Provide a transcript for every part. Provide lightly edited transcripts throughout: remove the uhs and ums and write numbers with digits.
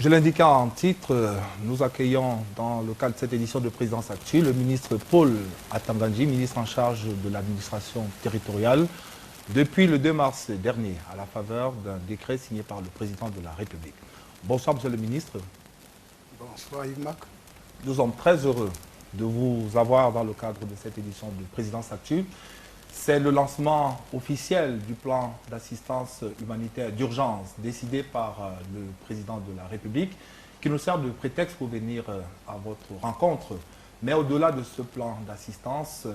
Je l'indiquais en titre, nous accueillons dans le cadre de cette édition de Présidence Actu le ministre Paul Atangandji, ministre en charge de l'administration territoriale, depuis le 2 mars dernier, à la faveur d'un décret signé par le président de la République. Bonsoir, monsieur le ministre. Bonsoir, Yves-Marc. Nous sommes très heureux de vous avoir dans le cadre de cette édition de Présidence Actu. C'est le lancement officiel du plan d'assistance humanitaire d'urgence décidé par le président de la République qui nous sert de prétexte pour venir à votre rencontre. Mais au-delà de ce plan d'assistance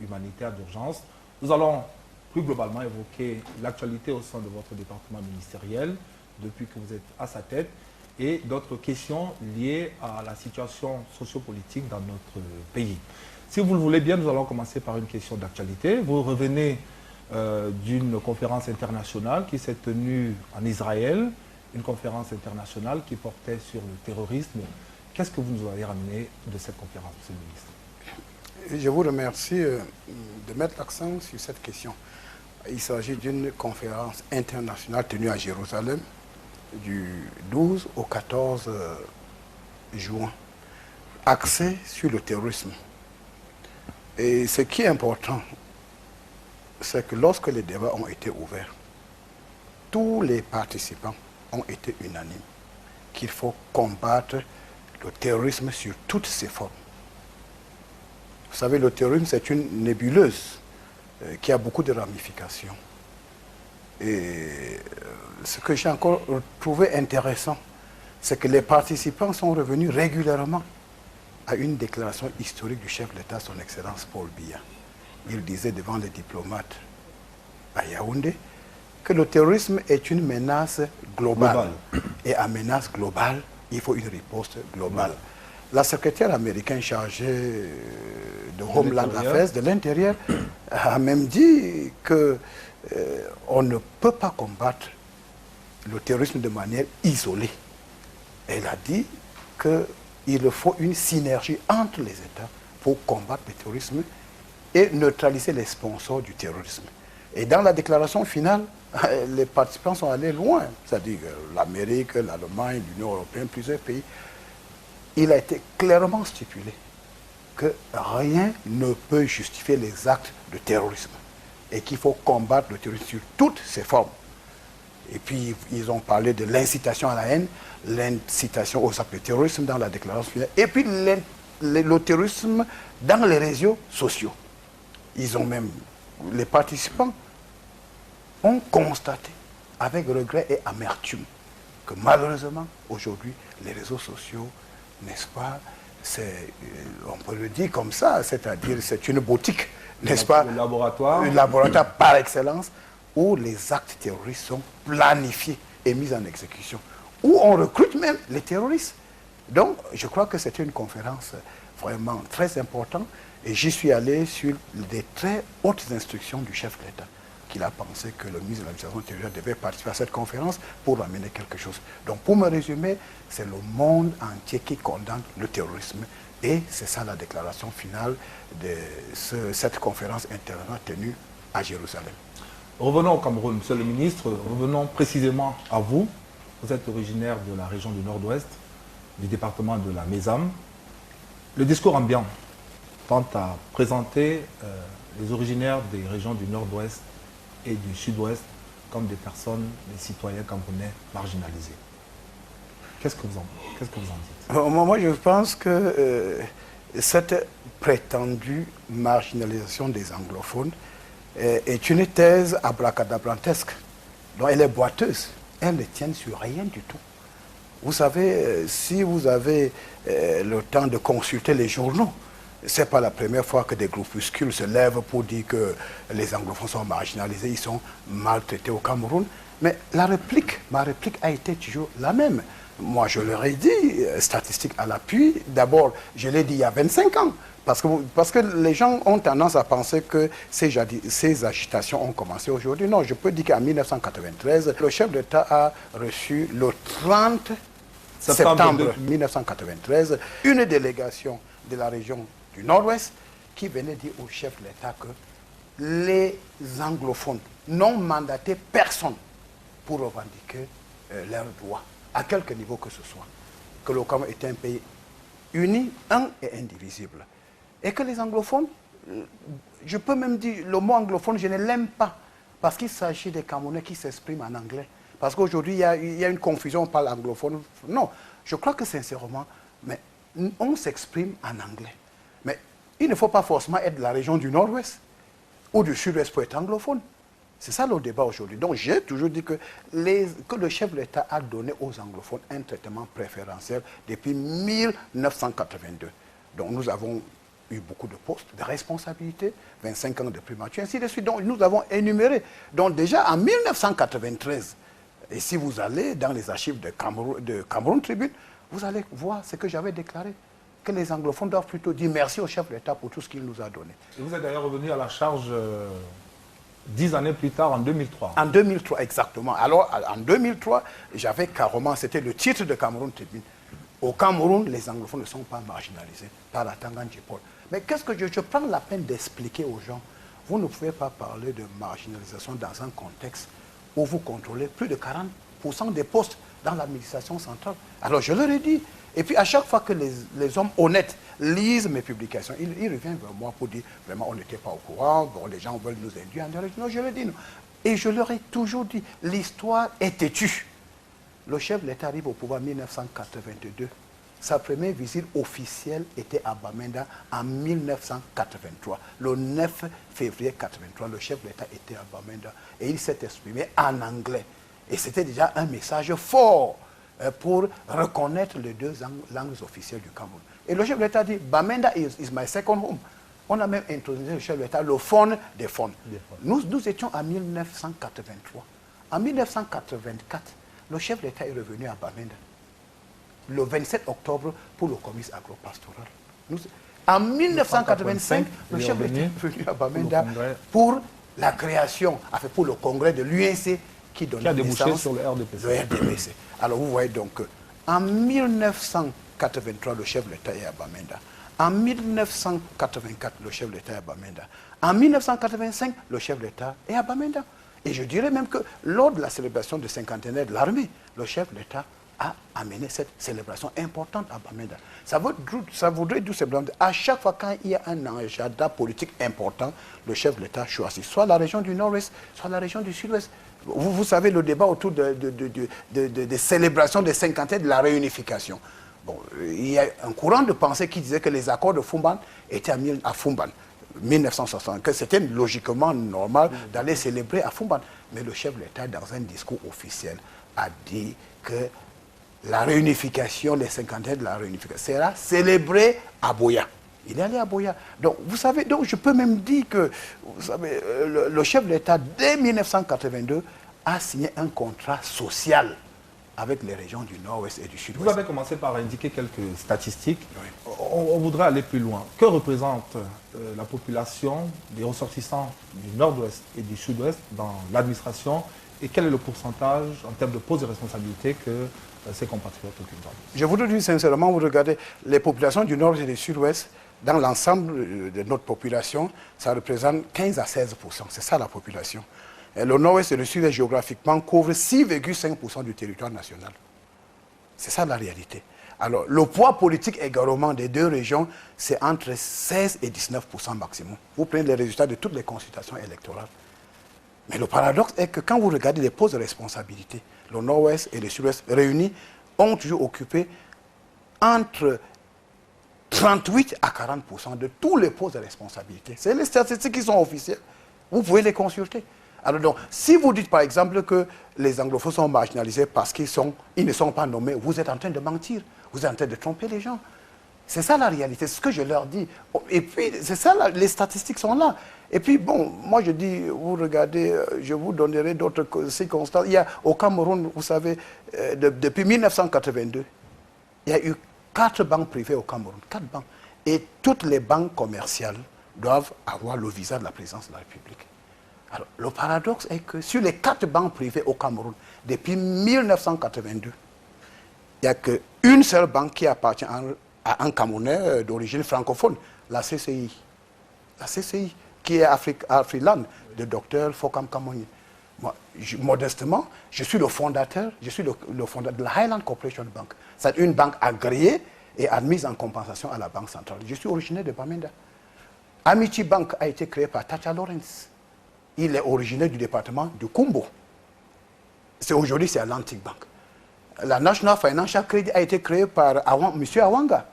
humanitaire d'urgence, nous allons plus globalement évoquer l'actualité au sein de votre département ministériel depuis que vous êtes à sa tête et d'autres questions liées à la situation sociopolitique dans notre pays. Si vous le voulez bien, nous allons commencer par une question d'actualité. Vous revenez d'une conférence internationale qui s'est tenue en Israël, une conférence internationale qui portait sur le terrorisme. Qu'est-ce que vous nous avez ramené de cette conférence, monsieur le ministre? Je vous remercie de mettre l'accent sur cette question. Il s'agit d'une conférence internationale tenue à Jérusalem du 12 au 14 juin, axée sur le terrorisme. Et ce qui est important, c'est que lorsque les débats ont été ouverts, tous les participants ont été unanimes qu'il faut combattre le terrorisme sur toutes ses formes. Vous savez, le terrorisme, c'est une nébuleuse qui a beaucoup de ramifications. Et ce que j'ai encore trouvé intéressant, c'est que les participants sont revenus régulièrement à une déclaration historique du chef de l'État, son Excellence Paul Biya. Il disait devant les diplomates à Yaoundé que le terrorisme est une menace globale. Et à menace globale, il faut une riposte globale. La secrétaire américaine chargée de Homeland Affairs, de l'Intérieur, a même dit qu'on ne peut pas combattre le terrorisme de manière isolée. Elle a dit qu'il faut une synergie entre les États pour combattre le terrorisme et neutraliser les sponsors du terrorisme. Et dans la déclaration finale, les participants sont allés loin, c'est-à-dire l'Amérique, l'Allemagne, l'Union européenne, plusieurs pays. Il a été clairement stipulé que rien ne peut justifier les actes de terrorisme et qu'il faut combattre le terrorisme sur toutes ses formes. Et puis, ils ont parlé de l'incitation à la haine, l'incitation aux actes de terrorisme dans la déclaration finale, et puis le terrorisme dans les réseaux sociaux. Les participants ont constaté avec regret et amertume que malheureusement, aujourd'hui, les réseaux sociaux, n'est-ce pas, on peut le dire comme ça, c'est-à-dire c'est une boutique, n'est-ce pas, le laboratoire. Un laboratoire par excellence, où les actes terroristes sont planifiés et mis en exécution, où on recrute même les terroristes. Donc, je crois que c'était une conférence vraiment très importante, et j'y suis allé sur des très hautes instructions du chef de l'État, qu'il a pensé que le ministre de l'Administration intérieure devait participer à cette conférence pour amener quelque chose. Donc, pour me résumer, c'est le monde entier qui condamne le terrorisme, et c'est ça la déclaration finale de cette conférence internationale tenue à Jérusalem. Revenons au Cameroun, monsieur le ministre, revenons précisément à vous. Vous êtes originaire de la région du Nord-Ouest, du département de la Mézam. Le discours ambiant tente à présenter les originaires des régions du Nord-Ouest et du Sud-Ouest comme des personnes, des citoyens camerounais marginalisés. Qu'est-ce que vous en dites? Moi, je pense que cette prétendue marginalisation des anglophones est une thèse abracadabrantesque. Donc elle est boiteuse. Elle ne tient sur rien du tout. Vous savez, si vous avez le temps de consulter les journaux, ce n'est pas la première fois que des groupuscules se lèvent pour dire que les anglophones sont marginalisés, ils sont maltraités au Cameroun. Mais ma réplique a été toujours la même. Moi, je leur ai dit, statistiques à l'appui, d'abord, je l'ai dit il y a 25 ans, parce que les gens ont tendance à penser que ces agitations ont commencé aujourd'hui. Non, je peux dire qu'en 1993, le chef d'État a reçu le 30 septembre 1993 une délégation de la région du Nord-Ouest qui venait dire au chef de l'État que les anglophones n'ont mandaté personne pour revendiquer leurs droits à quelque niveau que ce soit, que le Cameroun est un pays uni, un et indivisible. Et que les anglophones, je peux même dire, le mot anglophone, je ne l'aime pas, parce qu'il s'agit des Camerounais qui s'expriment en anglais. Parce qu'aujourd'hui, il y a une confusion, on parle anglophone. Non, je crois que sincèrement, mais on s'exprime en anglais. Mais il ne faut pas forcément être de la région du Nord-Ouest ou du Sud-Ouest pour être anglophone. C'est ça le débat aujourd'hui. Donc j'ai toujours dit que le chef de l'État a donné aux anglophones un traitement préférentiel depuis 1982. Donc nous avons eu beaucoup de postes, de responsabilités, 25 ans de primature, ainsi de suite. Donc nous avons énuméré. Donc déjà en 1993, et si vous allez dans les archives de Cameroun Tribune, vous allez voir ce que j'avais déclaré, que les anglophones doivent plutôt dire merci au chef de l'État pour tout ce qu'il nous a donné. Et vous êtes d'ailleurs revenu à la charge 10 années plus tard, en 2003. En 2003, exactement. Alors, en 2003, j'avais carrément, c'était le titre de Cameroun Tribune. Au Cameroun, les anglophones ne sont pas marginalisés par la Tangan-Djepol. Mais qu'est-ce que je prends la peine d'expliquer aux gens? Vous ne pouvez pas parler de marginalisation dans un contexte où vous contrôlez plus de 40% des postes dans l'administration centrale. Alors, je leur ai dit. Et puis, à chaque fois que les hommes honnêtes lisent mes publications, ils reviennent vers moi pour dire, vraiment, on n'était pas au courant, bon, les gens veulent nous induire en erreur. Non, je leur dis non. Et je leur ai toujours dit, l'histoire est têtue. Le chef de l'État arrive au pouvoir en 1982. Sa première visite officielle était à Bamenda en 1983. Le 9 février 1983, le chef de l'État était à Bamenda et il s'est exprimé en anglais. Et c'était déjà un message fort pour reconnaître les deux langues officielles du Cameroun. Et le chef de l'État dit, Bamenda is my second home. On a même introduit le chef de l'État le fonds des fonds. Nous étions en 1983. En 1984, le chef de l'État est revenu à Bamenda le 27 octobre pour le comice agro-pastoral. En 1985, le chef de l'État est venu à Bamenda pour la création, enfin pour le congrès de l'UNC qui donnait naissance sur le RDPC. Le RDPC. Alors vous voyez donc, en 1983, le chef de l'État est à Bamenda. En 1984, le chef de l'État est à Bamenda. En 1985, le chef de l'État est à Bamenda. Et je dirais même que lors de la célébration du cinquantenaire de l'armée, le chef de l'État a amené cette célébration importante à Bamenda. Ça voudrait tout simplement dire, à chaque fois quand il y a un agenda politique important, le chef de l'État choisit soit la région du Nord-Ouest, soit la région du Sud-Ouest. Vous savez le débat autour des célébrations des cinquantenaires de la réunification. Bon, il y a un courant de pensée qui disait que les accords de Fumban étaient à Fumban, 1960, que c'était logiquement normal d'aller célébrer à Fumban. Mais le chef de l'État, dans un discours officiel, a dit que la réunification, les cinquantenaires de la réunification, sera célébrée à Boya. Il est allé à Boya. Donc, vous savez, donc je peux même dire que, vous savez, le chef de l'État, dès 1982, a signé un contrat social avec les régions du Nord-Ouest et du Sud-Ouest. Vous avez commencé par indiquer quelques statistiques. Oui. On voudrait aller plus loin. Que représente la population des ressortissants du Nord-Ouest et du Sud-Ouest dans l'administration et quel est le pourcentage en termes de postes de responsabilité que ces compatriotes occupent? Je voudrais dire sincèrement, vous regardez les populations du Nord et du Sud-Ouest, dans l'ensemble de notre population, ça représente 15 à 16%. C'est ça la population. Et le Nord-Ouest et le Sud-Est géographiquement couvrent 6,5% du territoire national. C'est ça la réalité. Alors, le poids politique également des deux régions, c'est entre 16 et 19% maximum. Vous prenez les résultats de toutes les consultations électorales. Mais le paradoxe est que quand vous regardez les postes de responsabilité, le Nord-Ouest et le Sud-Ouest réunis ont toujours occupé entre 38 à 40% de tous les postes de responsabilité. C'est les statistiques qui sont officielles. Vous pouvez les consulter. Alors donc, si vous dites par exemple que les anglophones sont marginalisés parce qu'ils ne sont pas nommés, vous êtes en train de mentir. Vous êtes en train de tromper les gens. C'est ça la réalité, c'est ce que je leur dis. Et puis, c'est ça, les statistiques sont là. Et puis, bon, moi je dis, vous regardez, je vous donnerai d'autres circonstances. Il y a au Cameroun, vous savez, depuis 1982, il y a eu 4 banques privées au Cameroun, 4 banques. Et toutes les banques commerciales doivent avoir le visa de la présidence de la République. Alors, le paradoxe est que sur les 4 banques privées au Cameroun, depuis 1982, il n'y a qu'une seule banque qui appartient à un Camerounais d'origine francophone, la CCI. La CCI, qui est Afriland, de Dr Fokam Kamoni. Moi, modestement, je suis le fondateur de la Highland Corporation Bank. C'est une banque agréée et admise en compensation à la Banque centrale. Je suis originaire de Bamenda. Amity Bank a été créé par Tacha Lawrence. Il est originaire du département de Kumbo. Aujourd'hui, c'est Atlantic Bank. La National Financial Credit a été créée par M. Awanga,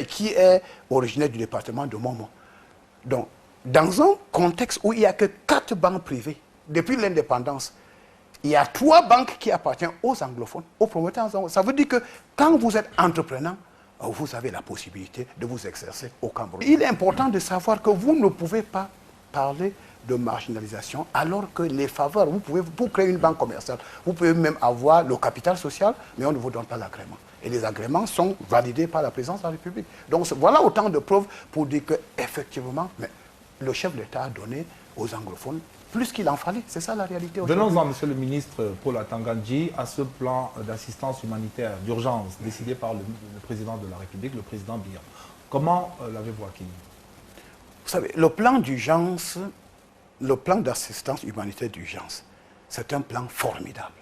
qui est originaire du département de Momo. Donc, dans un contexte où il n'y a que 4 banques privées, depuis l'indépendance, il y a 3 banques qui appartiennent aux anglophones, aux promoteurs. Ça veut dire que quand vous êtes entrepreneur, vous avez la possibilité de vous exercer au Cameroun. Il est important de savoir que vous ne pouvez pas parler de marginalisation alors que les faveurs, vous créez une banque commerciale, vous pouvez même avoir le capital social, mais on ne vous donne pas l'agrément. Et les agréments sont validés par la présidence de la République. Donc voilà autant de preuves pour dire qu'effectivement, le chef de l'État a donné aux anglophones plus qu'il en fallait. C'est ça la réalité aujourd'hui. Venons-en, Monsieur le ministre Paul Atangandji, à ce plan d'assistance humanitaire d'urgence décidé par le président de la République, le président Biya. Comment l'avez-vous accueilli? Vous savez, le plan d'urgence, le plan d'assistance humanitaire d'urgence, c'est un plan formidable.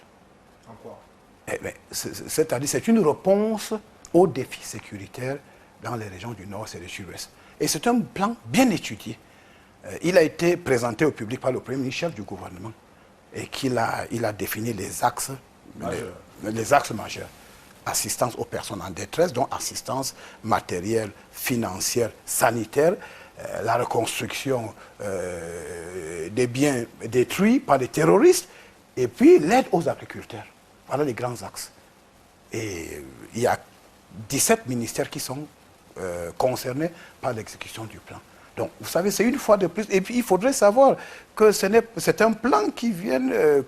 En quoi? C'est-à-dire, c'est une réponse aux défis sécuritaires dans les régions du Nord et du Sud-Ouest. Et c'est un plan bien étudié. Il a été présenté au public par le Premier ministre chef du gouvernement et il a défini les axes majeurs. Assistance aux personnes en détresse, donc assistance matérielle, financière, sanitaire, la reconstruction des biens détruits par les terroristes et puis l'aide aux agriculteurs. Voilà les grands axes. Et il y a 17 ministères qui sont concernés par l'exécution du plan. Donc, vous savez, c'est une fois de plus. Et puis, il faudrait savoir que c'est un plan qui vient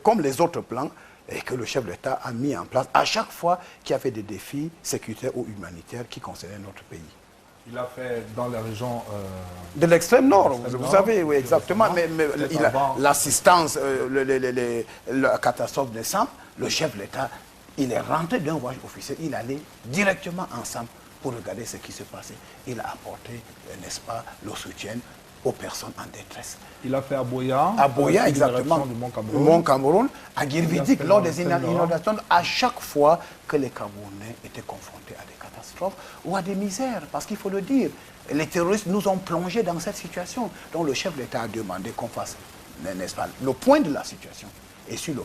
comme les autres plans et que le chef de l'État a mis en place à chaque fois qu'il y avait des défis sécuritaires ou humanitaires qui concernaient notre pays. Il a fait dans la région... de l'extrême nord, vous savez, oui, exactement. Mais l'assistance, la catastrophe de Sam, le chef de l'État, il est rentré d'un voyage officiel, il allait directement ensemble pour regarder ce qui se passait. Il a apporté, n'est-ce pas, le soutien aux personnes en détresse. Il a fait à Boya. À Boya, exactement. Du Mont Cameroun. À Girvidik, lors des inondations, à chaque fois que les Camerounais étaient confrontés à des catastrophes ou à des misères. Parce qu'il faut le dire, les terroristes nous ont plongés dans cette situation. Donc le chef de l'État a demandé qu'on fasse, n'est-ce pas, le point de la situation. Et sur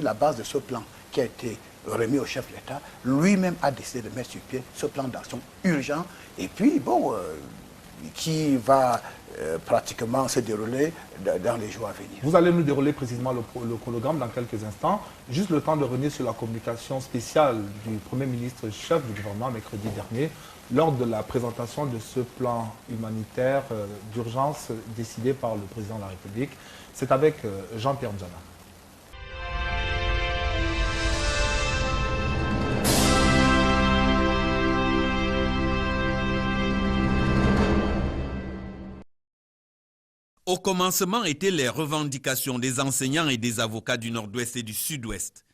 la base de ce plan qui a été remis au chef de l'État, lui-même a décidé de mettre sur pied ce plan d'action urgent et puis, bon, qui va pratiquement se dérouler dans les jours à venir. Vous allez nous dérouler précisément le chronogramme dans quelques instants. Juste le temps de revenir sur la communication spéciale du Premier ministre chef du gouvernement mercredi dernier lors de la présentation de ce plan humanitaire d'urgence décidé par le président de la République. C'est avec Jean-Pierre Ndjana. Au commencement étaient les revendications des enseignants et des avocats du Nord-Ouest et du Sud-Ouest.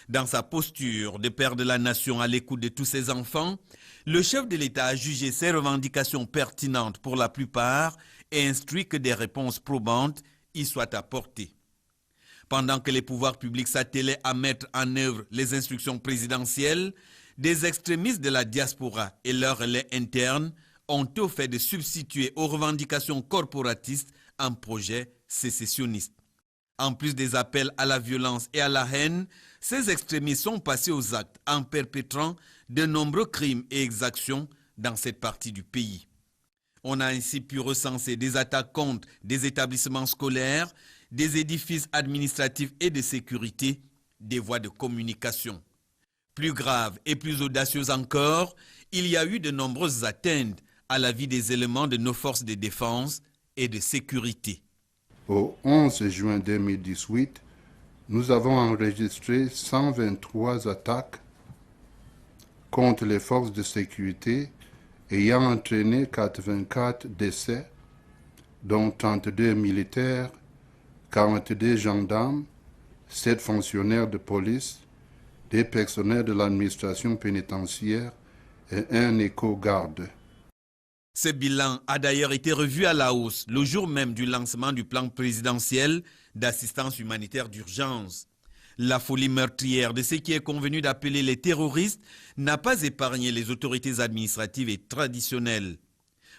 Dans sa posture de père de la nation à l'écoute de tous ses enfants, le chef de l'État a jugé ces revendications pertinentes pour la plupart et instruit que des réponses probantes y soient apportées. Pendant que les pouvoirs publics s'attelaient à mettre en œuvre les instructions présidentielles, des extrémistes de la diaspora et leurs relais internes ont au fait de substituer aux revendications corporatistes un projet sécessionniste. En plus des appels à la violence et à la haine, ces extrémistes sont passés aux actes en perpétrant de nombreux crimes et exactions dans cette partie du pays. On a ainsi pu recenser des attaques contre des établissements scolaires, des édifices administratifs et de sécurité, des voies de communication. Plus grave et plus audacieuse encore, il y a eu de nombreuses atteintes à la vie des éléments de nos forces de défense et de sécurité. Au 11 juin 2018, nous avons enregistré 123 attaques contre les forces de sécurité ayant entraîné 84 décès, dont 32 militaires, 42 gendarmes, 7 fonctionnaires de police, des personnels de l'administration pénitentiaire et un éco-garde. Ce bilan a d'ailleurs été revu à la hausse le jour même du lancement du plan présidentiel d'assistance humanitaire d'urgence. La folie meurtrière de ce qui est convenu d'appeler les terroristes n'a pas épargné les autorités administratives et traditionnelles.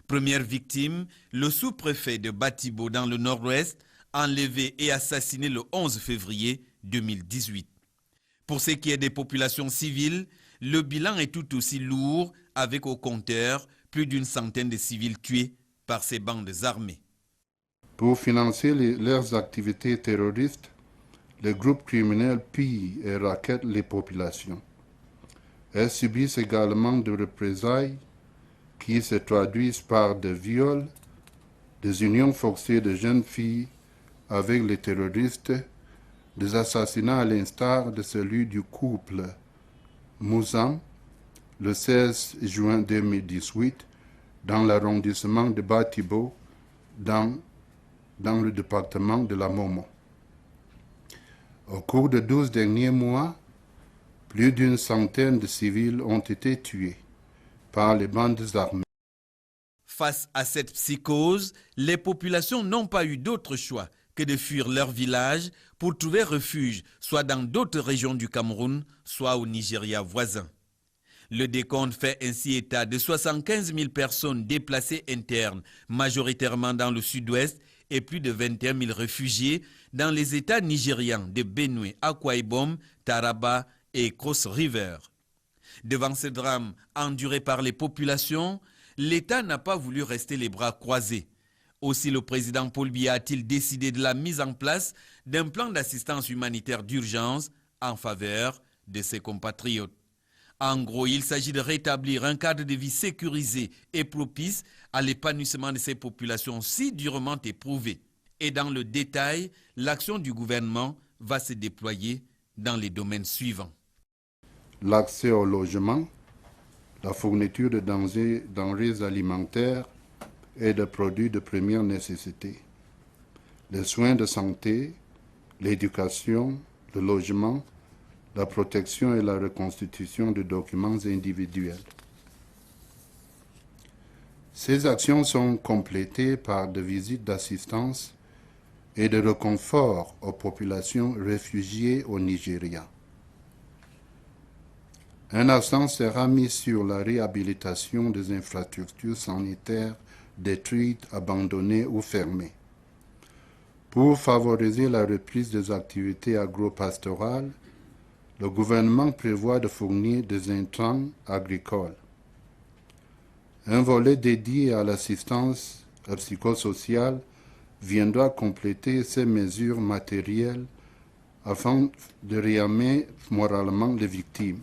Première victime, le sous-préfet de Batibo dans le nord-ouest, enlevé et assassiné le 11 février 2018. Pour ce qui est des populations civiles, le bilan est tout aussi lourd, avec au compteur plus d'une centaine de civils tués par ces bandes armées. Pour financer leurs activités terroristes, les groupes criminels pillent et rackettent les populations. Elles subissent également des représailles qui se traduisent par des viols, des unions forcées de jeunes filles avec les terroristes, des assassinats à l'instar de celui du couple Mouzam le 16 juin 2018 dans l'arrondissement de Batibo, dans le département de la Momo. Au cours des 12 derniers mois, plus d'une centaine de civils ont été tués par les bandes armées. Face à cette psychose, les populations n'ont pas eu d'autre choix que de fuir leur village pour trouver refuge, soit dans d'autres régions du Cameroun, soit au Nigeria voisin. Le décompte fait ainsi état de 75 000 personnes déplacées internes, majoritairement dans le sud-ouest, et plus de 21 000 réfugiés dans les États nigérians de Benue, Akwa Ibom, Taraba et Cross River. Devant ce drame enduré par les populations, l'État n'a pas voulu rester les bras croisés. Aussi, le président Paul Biya a-t-il décidé de la mise en place d'un plan d'assistance humanitaire d'urgence en faveur de ses compatriotes. En gros, il s'agit de rétablir un cadre de vie sécurisé et propice à l'épanouissement de ces populations si durement éprouvées. Et dans le détail, l'action du gouvernement va se déployer dans les domaines suivants. L'accès au logement, la fourniture de denrées alimentaires et de produits de première nécessité, les soins de santé, l'éducation, le logement, la protection et la reconstitution de documents individuels. Ces actions sont complétées par des visites d'assistance et de réconfort aux populations réfugiées au Nigeria. Un accent sera mis sur la réhabilitation des infrastructures sanitaires détruites, abandonnées ou fermées. Pour favoriser la reprise des activités agro-pastorales, le gouvernement prévoit de fournir des intrants agricoles. Un volet dédié à l'assistance psychosociale viendra compléter ces mesures matérielles afin de réarmer moralement les victimes.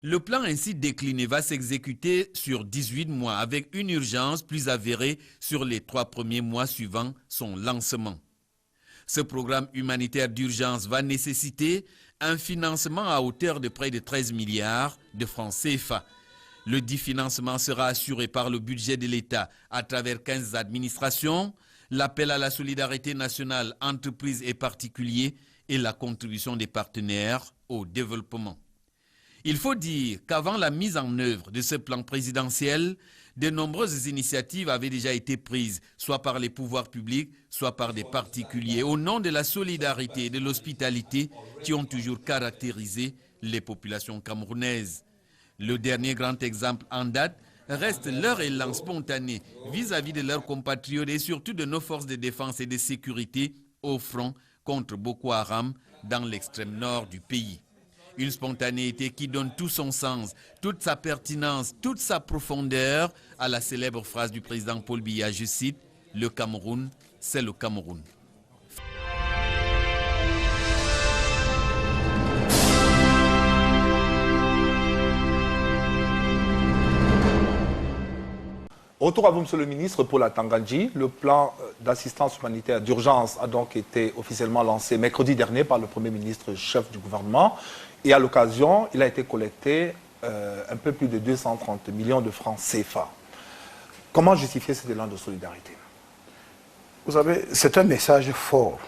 Le plan ainsi décliné va s'exécuter sur 18 mois avec une urgence plus avérée sur les 3 premiers mois suivant son lancement. Ce programme humanitaire d'urgence va nécessiter un financement à hauteur de près de 13 milliards de francs CFA. Le dit financement sera assuré par le budget de l'État à travers 15 administrations, l'appel à la solidarité nationale, entreprises et particuliers et la contribution des partenaires au développement. Il faut dire qu'avant la mise en œuvre de ce plan présidentiel, de nombreuses initiatives avaient déjà été prises, soit par les pouvoirs publics, soit par des particuliers, au nom de la solidarité et de l'hospitalité qui ont toujours caractérisé les populations camerounaises. Le dernier grand exemple en date reste leur élan spontané vis-à-vis de leurs compatriotes et surtout de nos forces de défense et de sécurité au front contre Boko Haram dans l'extrême nord du pays. Une spontanéité qui donne tout son sens, toute sa pertinence, toute sa profondeur à la célèbre phrase du président Paul Biya, je cite, « Le Cameroun, c'est le Cameroun ». Retour à vous, Monsieur le ministre, pour la Tangandji. Le plan d'assistance humanitaire d'urgence a donc été officiellement lancé mercredi dernier par le Premier ministre chef du gouvernement. Et à l'occasion, il a été collecté un peu plus de 230 millions de francs CFA. Comment justifier cet élan de solidarité? Vous savez, c'est un message fort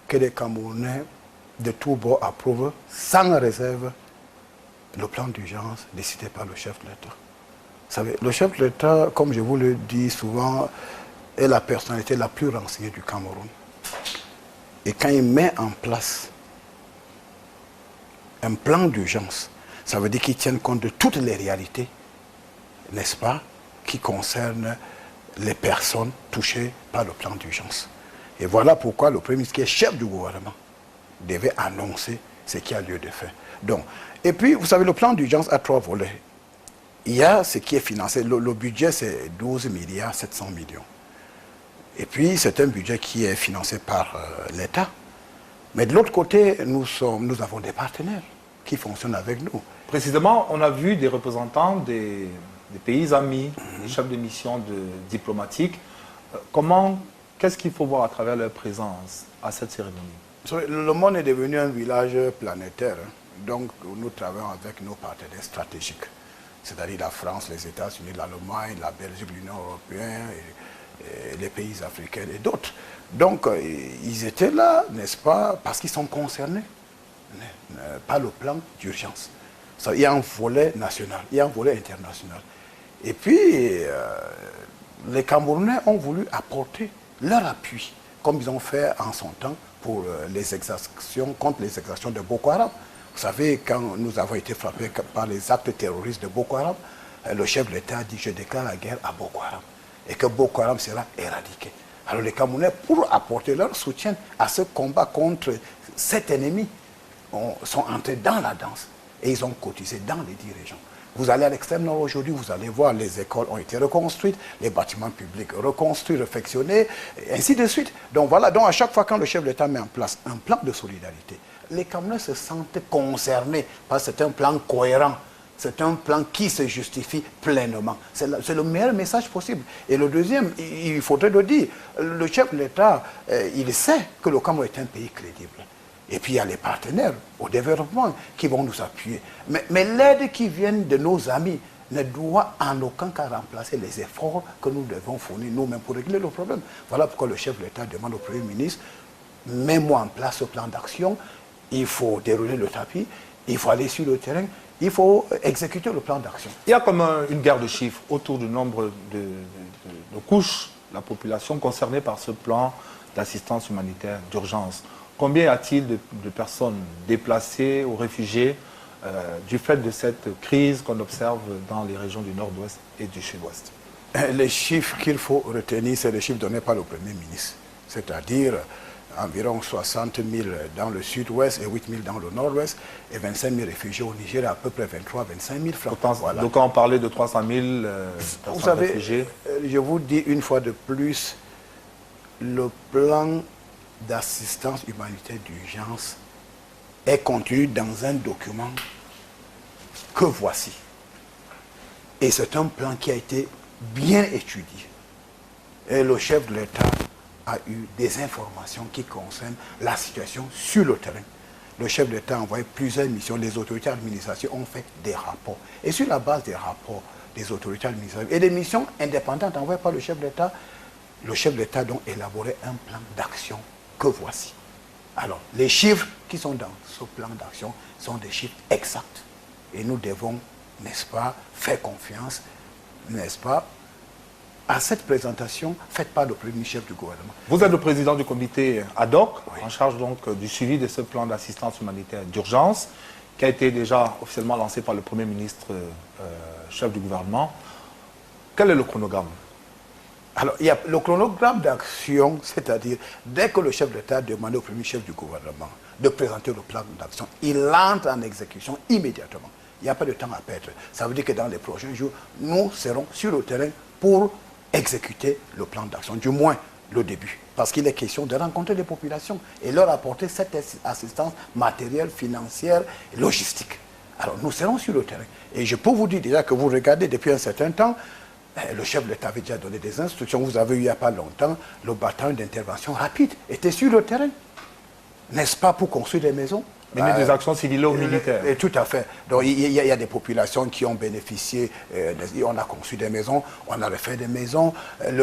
que les Camerounais de tous bords approuvent sans réserve le plan d'urgence décidé par le chef de l'État. Vous savez, le chef de l'État, comme je vous le dis souvent, est la personnalité la plus renseignée du Cameroun. Et quand il met en place un plan d'urgence, ça veut dire qu'ils tiennent compte de toutes les réalités, n'est-ce pas, qui concernent les personnes touchées par le plan d'urgence. Et voilà pourquoi le Premier ministre, qui est chef du gouvernement, devait annoncer ce qui a lieu de faire. Donc, et puis, vous savez, le plan d'urgence a 3 volets. Il y a ce qui est financé. Le budget, c'est 12 milliards 700 millions. Et puis, c'est un budget qui est financé par l'État. Mais de l'autre côté, nous avons des partenaires qui fonctionnent avec nous. Précisément, on a vu des représentants des pays amis, des chefs de mission diplomatiques. Qu'est-ce qu'il faut voir à travers leur présence à cette cérémonie? Le monde est devenu un village planétaire. Donc, nous travaillons avec nos partenaires stratégiques. C'est-à-dire la France, les États-Unis, l'Allemagne, la Belgique, l'Union européenne, et les pays africains et d'autres. Donc, ils étaient là, n'est-ce pas, parce qu'ils sont concernés par le plan d'urgence. Il y a un volet national, il y a un volet international. Et puis, les Camerounais ont voulu apporter leur appui, comme ils ont fait en son temps pour les exactions, contre les exactions de Boko Haram. Vous savez, quand nous avons été frappés par les actes terroristes de Boko Haram, le chef de l'État a dit « je déclare la guerre à Boko Haram » et que Boko Haram sera éradiqué. Alors les Camerounais, pour apporter leur soutien à ce combat contre cet ennemi, sont entrés dans la danse et ils ont cotisé dans les dirigeants. Vous allez à l'extrême nord aujourd'hui, vous allez voir, les écoles ont été reconstruites, les bâtiments publics reconstruits, réfectionnés, et ainsi de suite. Donc voilà, donc à chaque fois quand le chef de l'État met en place un plan de solidarité, les Camerounais se sentent concernés parce que c'est un plan cohérent. C'est un plan qui se justifie pleinement. C'est le meilleur message possible. Et le deuxième, il faudrait le dire, le chef de l'État, il sait que le Cameroun est un pays crédible. Et puis il y a les partenaires au développement qui vont nous appuyer. Mais l'aide qui vient de nos amis ne doit en aucun cas remplacer les efforts que nous devons fournir nous-mêmes pour régler le problème. Voilà pourquoi le chef de l'État demande au Premier ministre, mets-moi en place ce plan d'action, il faut dérouler le tapis, il faut aller sur le terrain, il faut exécuter le plan d'action. Il y a comme une guerre de chiffres autour du nombre de couches de la population concernée par ce plan d'assistance humanitaire d'urgence. Combien y a-t-il de personnes déplacées ou réfugiées du fait de cette crise qu'on observe dans les régions du nord-ouest et du sud-ouest? Les chiffres qu'il faut retenir, c'est les chiffres donnés par le Premier ministre. C'est-à-dire environ 60 000 dans le sud-ouest et 8 000 dans le nord-ouest et 25 000 réfugiés au Niger, à peu près 23-25 000 francs. Voilà. Donc quand on parlait de 300 000 vous savez, réfugiés... je vous dis une fois de plus, le plan d'assistance humanitaire d'urgence est contenu dans un document que voici. Et c'est un plan qui a été bien étudié. Et le chef de l'État a eu des informations qui concernent la situation sur le terrain. Le chef de l'État a envoyé plusieurs missions, les autorités administratives ont fait des rapports. Et sur la base des rapports des autorités administratives et des missions indépendantes envoyées par le chef de l'État, le chef de l'État a donc élaboré un plan d'action que voici. Alors, les chiffres qui sont dans ce plan d'action sont des chiffres exacts. Et nous devons, n'est-ce pas, faire confiance, n'est-ce pas, à cette présentation faite par le premier chef du gouvernement. Vous êtes le président du comité ad hoc, oui, en charge donc du suivi de ce plan d'assistance humanitaire d'urgence, qui a été déjà officiellement lancé par le Premier ministre, chef du gouvernement. Quel est le chronogramme? Alors, il y a le chronogramme d'action, c'est-à-dire, dès que le chef d'État demande au premier chef du gouvernement de présenter le plan d'action, il entre en exécution immédiatement. Il n'y a pas de temps à perdre. Ça veut dire que dans les prochains jours, nous serons sur le terrain pour exécuter le plan d'action, du moins le début. Parce qu'il est question de rencontrer les populations et leur apporter cette assistance matérielle, financière et logistique. Alors, nous serons sur le terrain. Et je peux vous dire déjà que vous regardez depuis un certain temps, le chef de l'État avait déjà donné des instructions. Vous avez eu il n'y a pas longtemps, le bataillon d'intervention rapide était sur le terrain. N'est-ce pas pour construire des maisons? Mener des actions civiles ou militaires. Tout à fait. Donc il y a des populations qui ont bénéficié, on a construit des maisons, on a refait des maisons.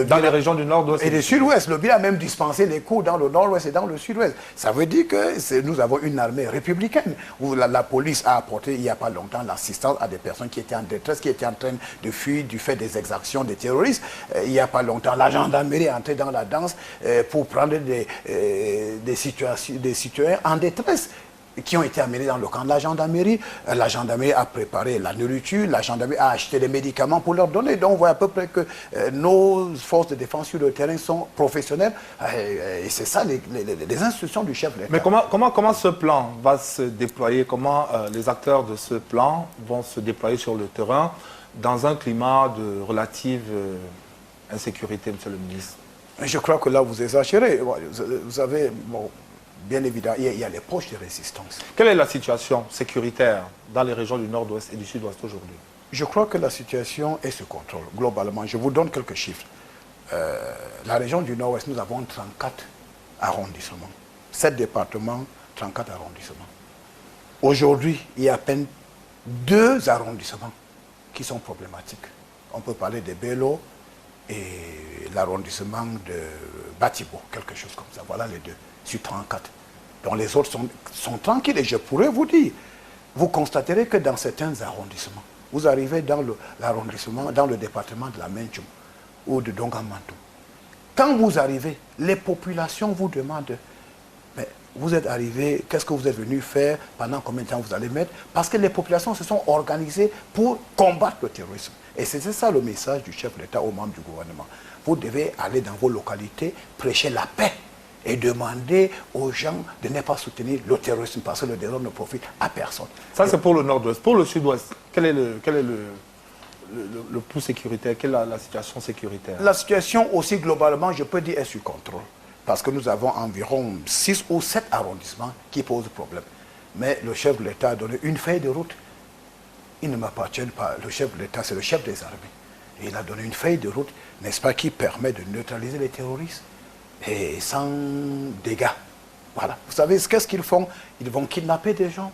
Dans les régions du nord-ouest et du sud-ouest. Le bilan a même dispensé les cours dans le nord-ouest et dans le sud-ouest. Ça veut dire que nous avons une armée républicaine où la police a apporté il n'y a pas longtemps l'assistance à des personnes qui étaient en détresse, qui étaient en train de fuir du fait des exactions des terroristes. Il n'y a pas longtemps, la gendarmerie est entrée dans la danse pour prendre des citoyens en détresse qui ont été amenés dans le camp de la gendarmerie. La gendarmerie a préparé la nourriture, la gendarmerie a acheté des médicaments pour leur donner. Donc on voit à peu près que nos forces de défense sur le terrain sont professionnelles. Et c'est ça les instructions du chef de l'État. Mais comment ce plan va se déployer? Comment les acteurs de ce plan vont se déployer sur le terrain dans un climat de relative insécurité, monsieur le ministre? Je crois que là, vous exagérez. Vous avez... Bon, bien évidemment, il y a les poches de résistance. Quelle est la situation sécuritaire dans les régions du nord-ouest et du sud-ouest aujourd'hui? Je crois que la situation est sous contrôle, globalement. Je vous donne quelques chiffres. La région du nord-ouest, nous avons 34 arrondissements. 7 départements, 34 arrondissements. Aujourd'hui, il y a à peine 2 arrondissements qui sont problématiques. On peut parler de Bello et l'arrondissement de Batibo, quelque chose comme ça. Voilà les 2. Sur 34. Donc les autres sont tranquilles. Et je pourrais vous dire, vous constaterez que dans certains arrondissements, vous arrivez dans l'arrondissement, dans le département de la Menchum ou de Dongamantou. Quand vous arrivez, les populations vous demandent, mais vous êtes arrivé, qu'est-ce que vous êtes venu faire, pendant combien de temps vous allez mettre? Parce que les populations se sont organisées pour combattre le terrorisme. Et c'est ça le message du chef de l'État aux membres du gouvernement. Vous devez aller dans vos localités, prêcher la paix et demander aux gens de ne pas soutenir le terrorisme parce que le terrorisme ne profite à personne. Ça, c'est pour le nord-ouest. Pour le sud-ouest, quel est le pouls sécuritaire? Quelle est la situation sécuritaire? La situation aussi, globalement, je peux dire, est sous contrôle. Parce que nous avons environ 6 ou 7 arrondissements qui posent problème. Mais le chef de l'État a donné une feuille de route. Il ne m'appartient pas. Le chef de l'État, c'est le chef des armées. Et il a donné une feuille de route, n'est-ce pas, qui permet de neutraliser les terroristes. Et sans dégâts. Voilà. Vous savez, qu'est-ce qu'ils font? Ils vont kidnapper des gens.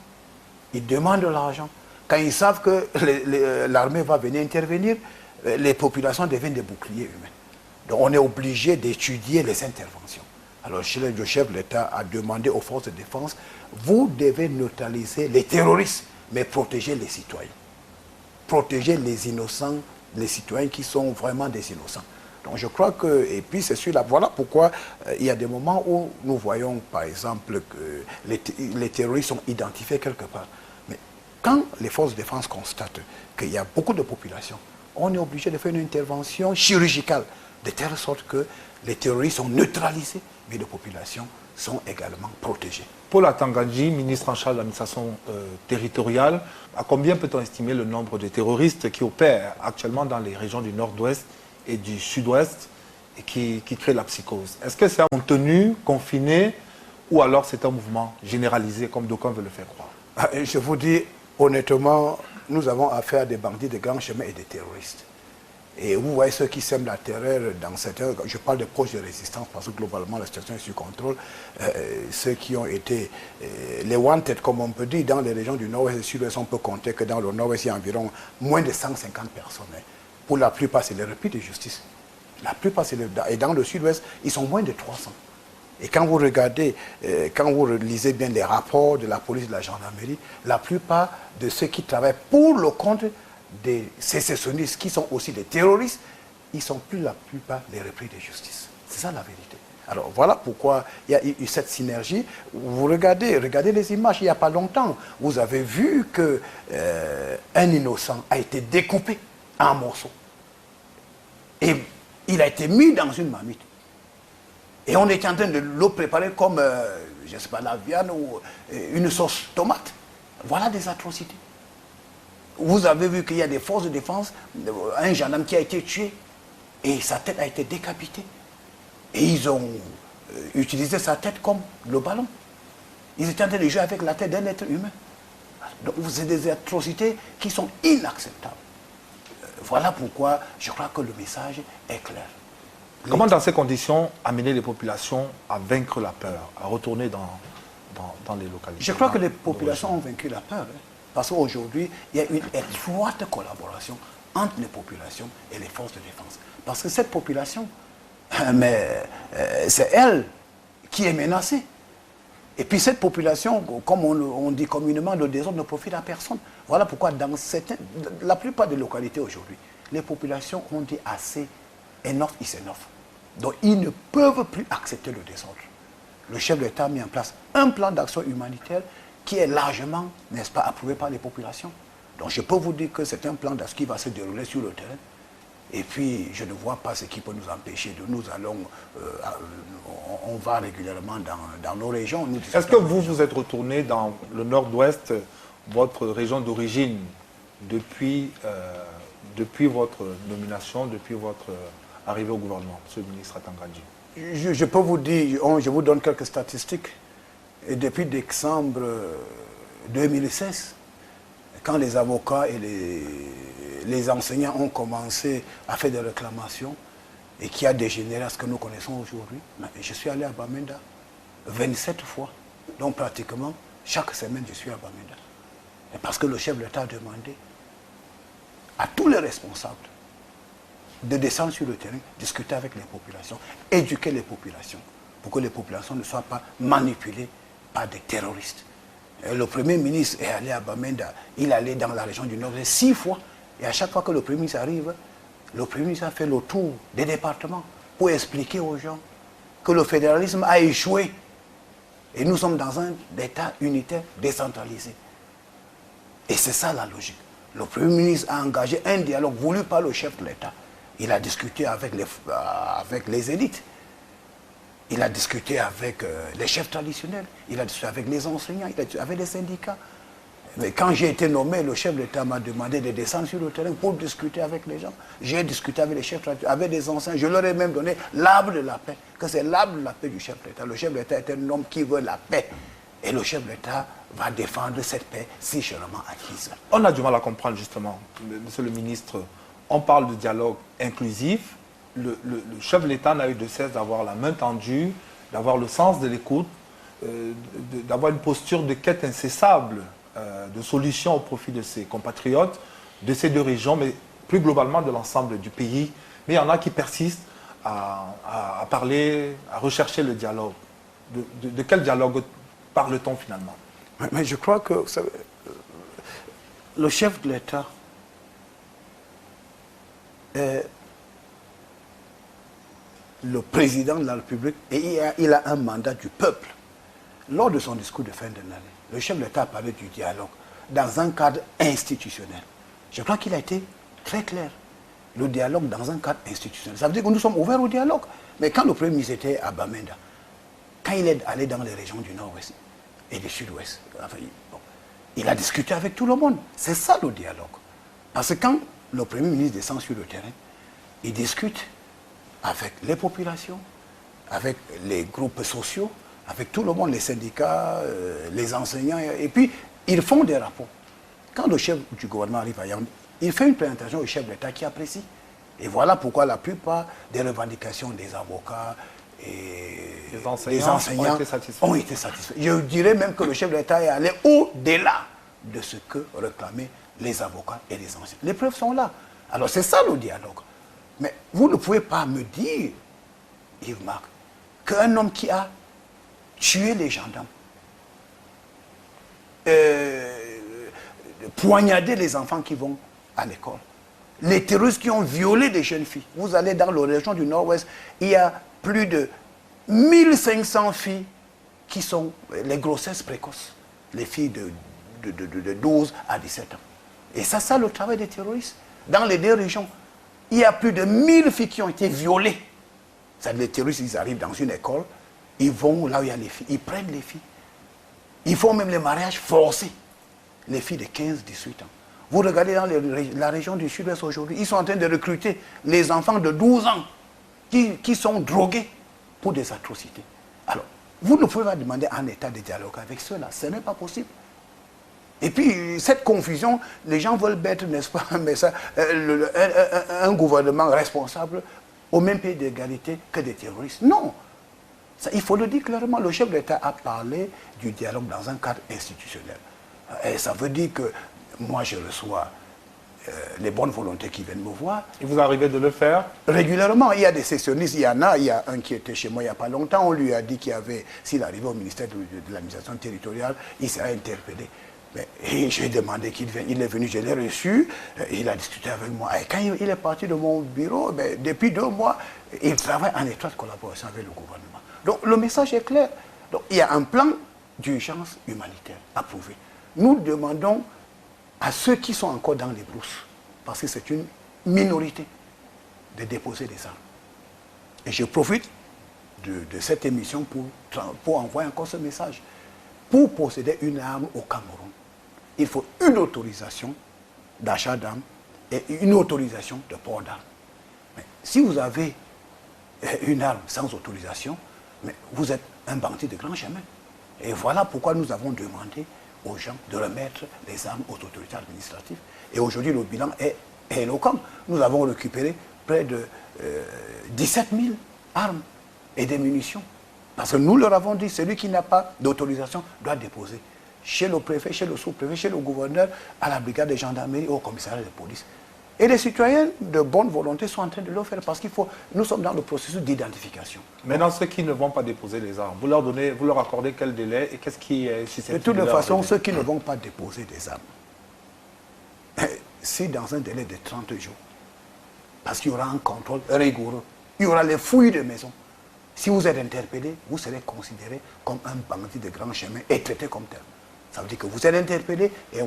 Ils demandent de l'argent. Quand ils savent que l'armée va venir intervenir, les populations deviennent des boucliers humains. Donc on est obligé d'étudier les interventions. Alors le chef de l'État a demandé aux forces de défense, vous devez neutraliser les terroristes, mais protéger les citoyens. Protéger les innocents, les citoyens qui sont vraiment des innocents. Donc je crois que, et puis c'est sûr, voilà pourquoi il y a des moments où nous voyons par exemple que les terroristes sont identifiés quelque part. Mais quand les forces de défense constatent qu'il y a beaucoup de populations, on est obligé de faire une intervention chirurgicale, de telle sorte que les terroristes sont neutralisés, mais les populations sont également protégées. Paul Atangandji, ministre en charge de l'administration territoriale, à combien peut-on estimer le nombre de terroristes qui opèrent actuellement dans les régions du nord-ouest et du sud-ouest et qui créent la psychose? Est-ce que c'est contenu, confiné, ou alors c'est un mouvement généralisé, comme d'aucuns veulent le faire croire? Je vous dis, honnêtement, nous avons affaire à des bandits de grands chemins et des terroristes. Et vous voyez ceux qui sèment la terreur dans certains... Je parle de proches de résistance parce que globalement la situation est sous contrôle. Ceux qui ont été... les wanted, comme on peut dire, dans les régions du nord-ouest et du sud-ouest, on peut compter que dans le nord-ouest, il y a environ moins de 150 personnes. Pour la plupart, c'est les repris de justice. La plupart, c'est et dans le sud-ouest, ils sont moins de 300. Et quand vous regardez, quand vous lisez bien les rapports de la police et de la gendarmerie, la plupart de ceux qui travaillent pour le compte des sécessionnistes, qui sont aussi des terroristes, ils sont plus la plupart les repris de justice. C'est ça la vérité. Alors voilà pourquoi il y a eu cette synergie. Vous regardez les images, il n'y a pas longtemps, vous avez vu qu'un innocent a été découpé en morceaux. Et il a été mis dans une marmite. Et on était en train de le préparer comme, je ne sais pas, la viande ou une sauce tomate. Voilà des atrocités. Vous avez vu qu'il y a des forces de défense, un gendarme qui a été tué et sa tête a été décapitée. Et ils ont utilisé sa tête comme le ballon. Ils étaient en train de jouer avec la tête d'un être humain. Donc c'est des atrocités qui sont inacceptables. Voilà pourquoi je crois que le message est clair. Comment dans ces conditions amener les populations à vaincre la peur, à retourner dans les localités. Je crois que les populations ont vaincu la peur. Hein, parce qu'aujourd'hui, il y a une étroite collaboration entre les populations et les forces de défense. Parce que cette population, c'est elle qui est menacée. Et puis cette population, comme on dit communément, le désordre ne profite à personne. Voilà pourquoi dans la plupart des localités aujourd'hui, les populations ont dit assez, enough is enough. Donc ils ne peuvent plus accepter le désordre. Le chef de l'État a mis en place un plan d'action humanitaire qui est largement, n'est-ce pas, approuvé par les populations. Donc je peux vous dire que c'est un plan d'action qui va se dérouler sur le terrain. Et puis je ne vois pas ce qui peut nous empêcher de nous allons, on va régulièrement dans nos régions. Est-ce que vous êtes retourné dans le nord-ouest, votre région d'origine, depuis votre nomination, depuis votre arrivée au gouvernement, M. le ministre Atangandji? Je peux vous dire, je vous donne quelques statistiques. Et depuis décembre 2016, quand les avocats et les enseignants ont commencé à faire des réclamations et qui a dégénéré à ce que nous connaissons aujourd'hui, je suis allé à Bamenda 27 fois. Donc pratiquement, chaque semaine, je suis à Bamenda. Et parce que le chef de l'État a demandé à tous les responsables de descendre sur le terrain, discuter avec les populations, éduquer les populations, pour que les populations ne soient pas manipulées par des terroristes. Et le Premier ministre est allé à Bamenda, il est allé dans la région du Nord 6 fois, et à chaque fois que le Premier ministre arrive, le Premier ministre a fait le tour des départements pour expliquer aux gens que le fédéralisme a échoué. Et nous sommes dans un État unitaire décentralisé. Et c'est ça la logique. Le Premier ministre a engagé un dialogue voulu par le chef de l'État. Il a discuté avec les élites. Il a discuté avec les chefs traditionnels. Il a discuté avec les enseignants. Il a discuté avec les syndicats. Mais quand j'ai été nommé, le chef de l'État m'a demandé de descendre sur le terrain pour discuter avec les gens. J'ai discuté avec les chefs traditionnels, avec les enseignants. Je leur ai même donné l'arbre de la paix, que c'est l'arbre de la paix du chef de l'État. Le chef de l'État est un homme qui veut la paix. Et le chef de l'État va défendre cette paix si chèrement acquise. On a du mal à comprendre justement, Monsieur le ministre, on parle de dialogue inclusif. Le chef de l'État n'a eu de cesse d'avoir la main tendue, d'avoir le sens de l'écoute, d'avoir une posture de quête incessable de solutions au profit de ses compatriotes, de ces deux régions, mais plus globalement de l'ensemble du pays. Mais il y en a qui persistent à parler, à rechercher le dialogue. De quel dialogue parle-t-on finalement? Mais je crois que le chef de l'État est le président de la République et il a un mandat du peuple. Lors de son discours de fin de l'année, le chef de l'État a parlé du dialogue dans un cadre institutionnel. Je crois qu'il a été très clair. Le dialogue dans un cadre institutionnel. Ça veut dire que nous sommes ouverts au dialogue. Mais quand le Premier ministre était à Bamenda, quand il est allé dans les régions du Nord-Ouest et du Sud-Ouest, enfin, il a discuté avec tout le monde. C'est ça le dialogue. Parce que quand le Premier ministre descend sur le terrain, il discute avec les populations, avec les groupes sociaux, avec tout le monde, les syndicats, les enseignants, et puis ils font des rapports. Quand le chef du gouvernement arrive à Yaoundé, il fait une présentation au chef de l'État qui apprécie. Et voilà pourquoi la plupart des revendications des avocats et des enseignants ont été satisfaits. Je dirais même que le chef de l'État est allé au-delà de ce que réclamaient les avocats et les enseignants. Les preuves sont là. Alors c'est ça le dialogue. Mais vous ne pouvez pas me dire, Yves-Marc, qu'un homme qui a tué les gendarmes, poignardé les enfants qui vont à l'école, les terroristes qui ont violé des jeunes filles. Vous allez dans la région du Nord-Ouest, il y a plus de 1500 filles qui sont les grossesses précoces, les filles de 12 à 17 ans. Et ça, c'est le travail des terroristes. Dans les deux régions, il y a plus de 1000 filles qui ont été violées. Les terroristes, ils arrivent dans une école, ils vont là où il y a les filles, ils prennent les filles. Ils font même les mariages forcés. Les filles de 15, 18 ans. Vous regardez dans la région du Sud-Ouest aujourd'hui, ils sont en train de recruter les enfants de 12 ans qui sont drogués pour des atrocités. Alors, vous ne pouvez pas demander un état de dialogue avec ceux-là. Ce n'est pas possible. Et puis, cette confusion, les gens veulent mettre, n'est-ce pas, mais ça, un gouvernement responsable au même pied d'égalité que des terroristes. Non. Ça, il faut le dire clairement, le chef d'État a parlé du dialogue dans un cadre institutionnel. Et ça veut dire que moi, je reçois les bonnes volontés qui viennent me voir. Et vous arrivez de le faire? Régulièrement, il y a des sessionnistes, il y a un qui était chez moi il n'y a pas longtemps, on lui a dit qu'il y avait, s'il arrivait au ministère de l'administration territoriale, il serait interpellé. Mais, et je lui ai demandé qu'il vienne, il est venu, je l'ai reçu, il a discuté avec moi. Et quand il est parti de mon bureau, depuis 2 mois, il travaille en étroite collaboration avec le gouvernement. Donc le message est clair. Donc, il y a un plan d'urgence humanitaire approuvé. Nous demandons à ceux qui sont encore dans les brousses, parce que c'est une minorité, de déposer des armes. Et je profite de cette émission pour envoyer encore ce message. Pour posséder une arme au Cameroun, il faut une autorisation d'achat d'armes et une autorisation de port d'armes. Mais si vous avez une arme sans autorisation, mais vous êtes un bandit de grand chemin. Et voilà pourquoi nous avons demandé aux gens de remettre les armes aux autorités administratives. Et aujourd'hui, le bilan est éloquent. Nous avons récupéré près de 17 000 armes et des munitions. Parce que nous leur avons dit, celui qui n'a pas d'autorisation doit déposer chez le préfet, chez le sous-préfet, chez le gouverneur, à la brigade de gendarmerie, au commissariat de police. Et les citoyens de bonne volonté sont en train de le faire parce qu'il faut. Nous sommes dans le processus d'identification. Maintenant, ceux qui ne vont pas déposer les armes, vous leur accordez quel délai et qu'est-ce qui est susceptible de toute façon, ceux qui ne vont pas déposer des armes, c'est dans un délai de 30 jours. Parce qu'il y aura un contrôle rigoureux. Il y aura les fouilles de maison. Si vous êtes interpellé, vous serez considéré comme un bandit de grand chemin et traité comme tel. Ça veut dire que vous êtes interpellé et on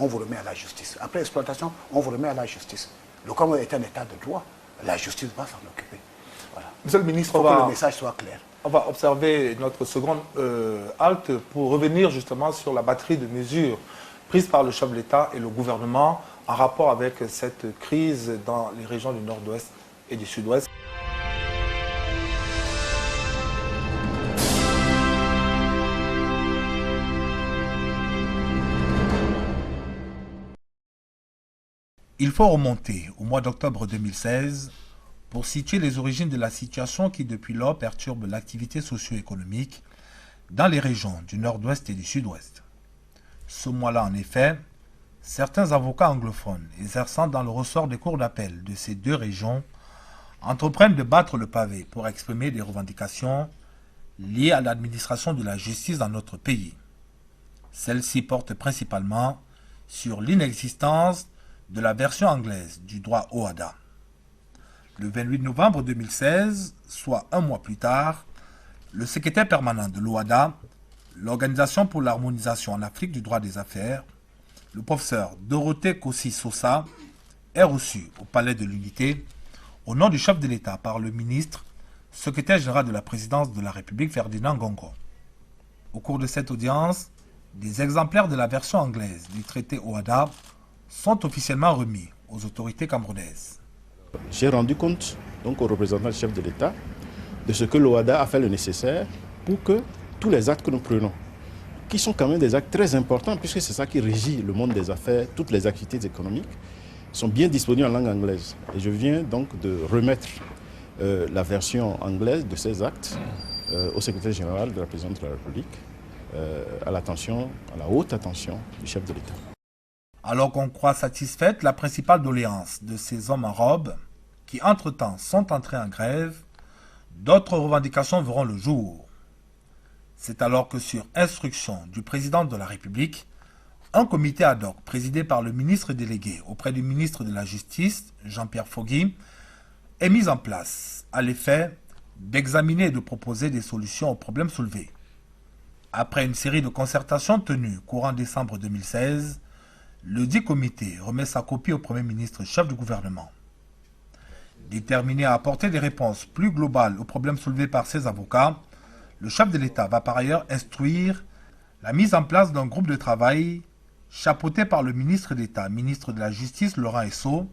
vous remet à la justice. Après exploitation, on vous remet à la justice. Le Cameroun est un état de droit. La justice va s'en occuper. Voilà. Monsieur le ministre, il faut que le message soit clair. On va observer notre seconde halte pour revenir justement sur la batterie de mesures prises par le chef de l'État et le gouvernement en rapport avec cette crise dans les régions du nord-ouest et du sud-ouest. Il faut remonter au mois d'octobre 2016 pour situer les origines de la situation qui depuis lors perturbe l'activité socio-économique dans les régions du nord-ouest et du sud-ouest. Ce mois-là, en effet, certains avocats anglophones exerçant dans le ressort des cours d'appel de ces 2 régions entreprennent de battre le pavé pour exprimer des revendications liées à l'administration de la justice dans notre pays. Celle-ci porte principalement sur l'inexistence de la version anglaise du droit OHADA. Le 28 novembre 2016, soit un mois plus tard, le secrétaire permanent de l'OHADA, l'Organisation pour l'harmonisation en Afrique du droit des affaires, le professeur Dorothée Kossi-Sosa, est reçu au Palais de l'Unité au nom du chef de l'État par le ministre, secrétaire général de la présidence de la République Ferdinand Ngongo. Au cours de cette audience, des exemplaires de la version anglaise du traité OHADA sont officiellement remis aux autorités camerounaises. J'ai rendu compte donc au représentant du chef de l'État de ce que l'OHADA a fait le nécessaire pour que tous les actes que nous prenons, qui sont quand même des actes très importants, puisque c'est ça qui régit le monde des affaires, toutes les activités économiques, sont bien disponibles en langue anglaise. Et je viens donc de remettre la version anglaise de ces actes au secrétaire général de la présidence de la République, à la haute attention du chef de l'État. Alors qu'on croit satisfaite la principale doléance de ces hommes en robe, qui entre-temps sont entrés en grève, d'autres revendications verront le jour. C'est alors que sur instruction du président de la République, un comité ad hoc présidé par le ministre délégué auprès du ministre de la Justice, Jean-Pierre Fogui, est mis en place à l'effet d'examiner et de proposer des solutions aux problèmes soulevés. Après une série de concertations tenues courant décembre 2016, le dit comité remet sa copie au Premier ministre chef du gouvernement. Déterminé à apporter des réponses plus globales aux problèmes soulevés par ses avocats, le chef de l'État va par ailleurs instruire la mise en place d'un groupe de travail chapeauté par le ministre d'État, ministre de la Justice Laurent Esso,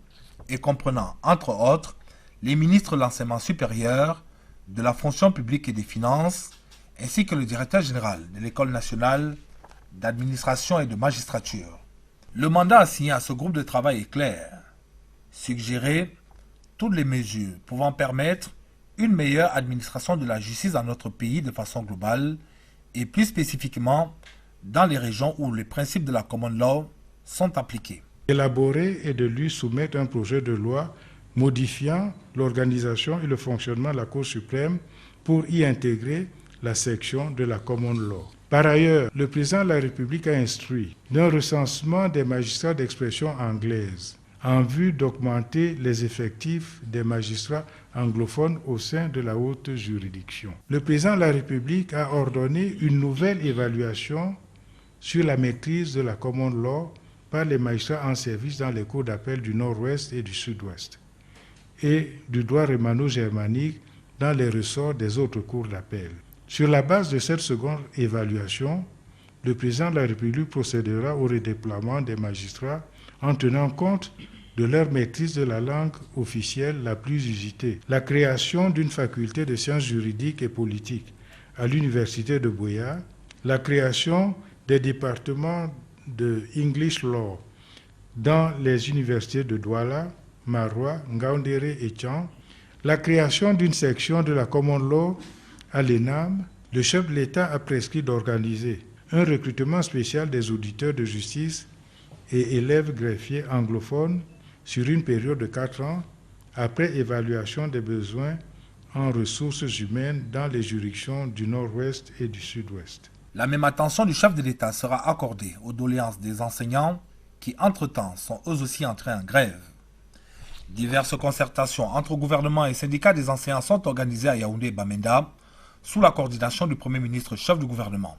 et comprenant, entre autres, les ministres de l'enseignement supérieur, de la fonction publique et des finances, ainsi que le directeur général de l'École nationale d'administration et de magistrature. Le mandat assigné à ce groupe de travail est clair. Suggérer toutes les mesures pouvant permettre une meilleure administration de la justice dans notre pays de façon globale et plus spécifiquement dans les régions où les principes de la common law sont appliqués. Élaborer et de lui soumettre un projet de loi modifiant l'organisation et le fonctionnement de la Cour suprême pour y intégrer la section de la common law. Par ailleurs, le président de la République a instruit d'un recensement des magistrats d'expression anglaise en vue d'augmenter les effectifs des magistrats anglophones au sein de la haute juridiction. Le président de la République a ordonné une nouvelle évaluation sur la maîtrise de la common law par les magistrats en service dans les cours d'appel du Nord-Ouest et du Sud-Ouest et du droit romano-germanique dans les ressorts des autres cours d'appel. Sur la base de cette seconde évaluation, le président de la République procédera au redéploiement des magistrats en tenant compte de leur maîtrise de la langue officielle la plus usitée. La création d'une faculté de sciences juridiques et politiques à l'université de Buea, la création des départements de English Law dans les universités de Douala, Maroua, Ngaoundéré et Tian, la création d'une section de la common law à l'ENAM, le chef de l'État a prescrit d'organiser un recrutement spécial des auditeurs de justice et élèves greffiers anglophones sur une période de 4 ans, après évaluation des besoins en ressources humaines dans les juridictions du Nord-Ouest et du Sud-Ouest. La même attention du chef de l'État sera accordée aux doléances des enseignants qui, entre-temps, sont eux aussi entrés en grève. Diverses concertations entre gouvernement et syndicats des enseignants sont organisées à Yaoundé et Bamenda sous la coordination du Premier ministre chef du gouvernement.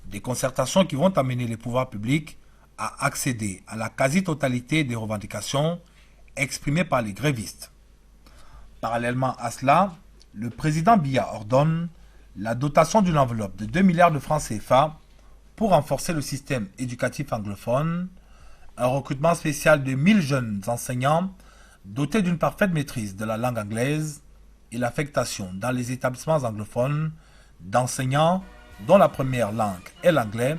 Des concertations qui vont amener les pouvoirs publics à accéder à la quasi-totalité des revendications exprimées par les grévistes. Parallèlement à cela, le président Biya ordonne la dotation d'une enveloppe de 2 milliards de francs CFA pour renforcer le système éducatif anglophone, un recrutement spécial de 1000 jeunes enseignants dotés d'une parfaite maîtrise de la langue anglaise et l'affectation dans les établissements anglophones d'enseignants dont la première langue est l'anglais,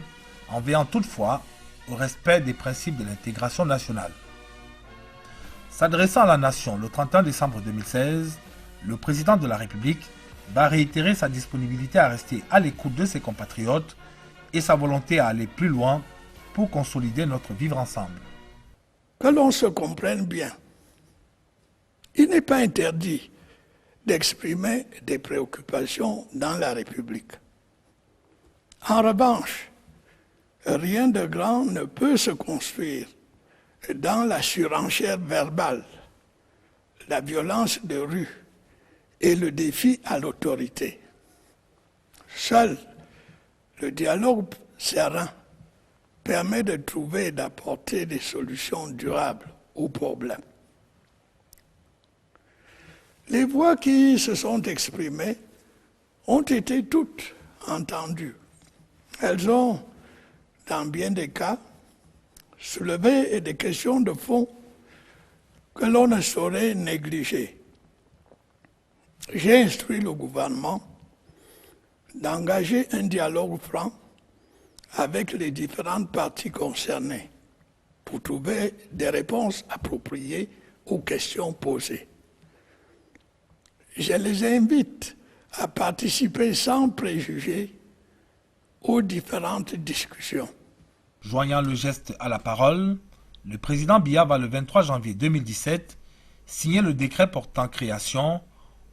en veillant toutefois au respect des principes de l'intégration nationale. S'adressant à la nation le 31 décembre 2016, le président de la République va réitérer sa disponibilité à rester à l'écoute de ses compatriotes et sa volonté à aller plus loin pour consolider notre vivre ensemble. Que l'on se comprenne bien, il n'est pas interdit d'exprimer des préoccupations dans la République. En revanche, rien de grand ne peut se construire dans la surenchère verbale, la violence de rue et le défi à l'autorité. Seul le dialogue serein permet de trouver et d'apporter des solutions durables aux problèmes. Les voix qui se sont exprimées ont été toutes entendues. Elles ont, dans bien des cas, soulevé des questions de fond que l'on ne saurait négliger. J'ai instruit le gouvernement d'engager un dialogue franc avec les différentes parties concernées pour trouver des réponses appropriées aux questions posées. Je les invite à participer sans préjugés aux différentes discussions. Joignant le geste à la parole, le président Biya va le 23 janvier 2017 signer le décret portant création,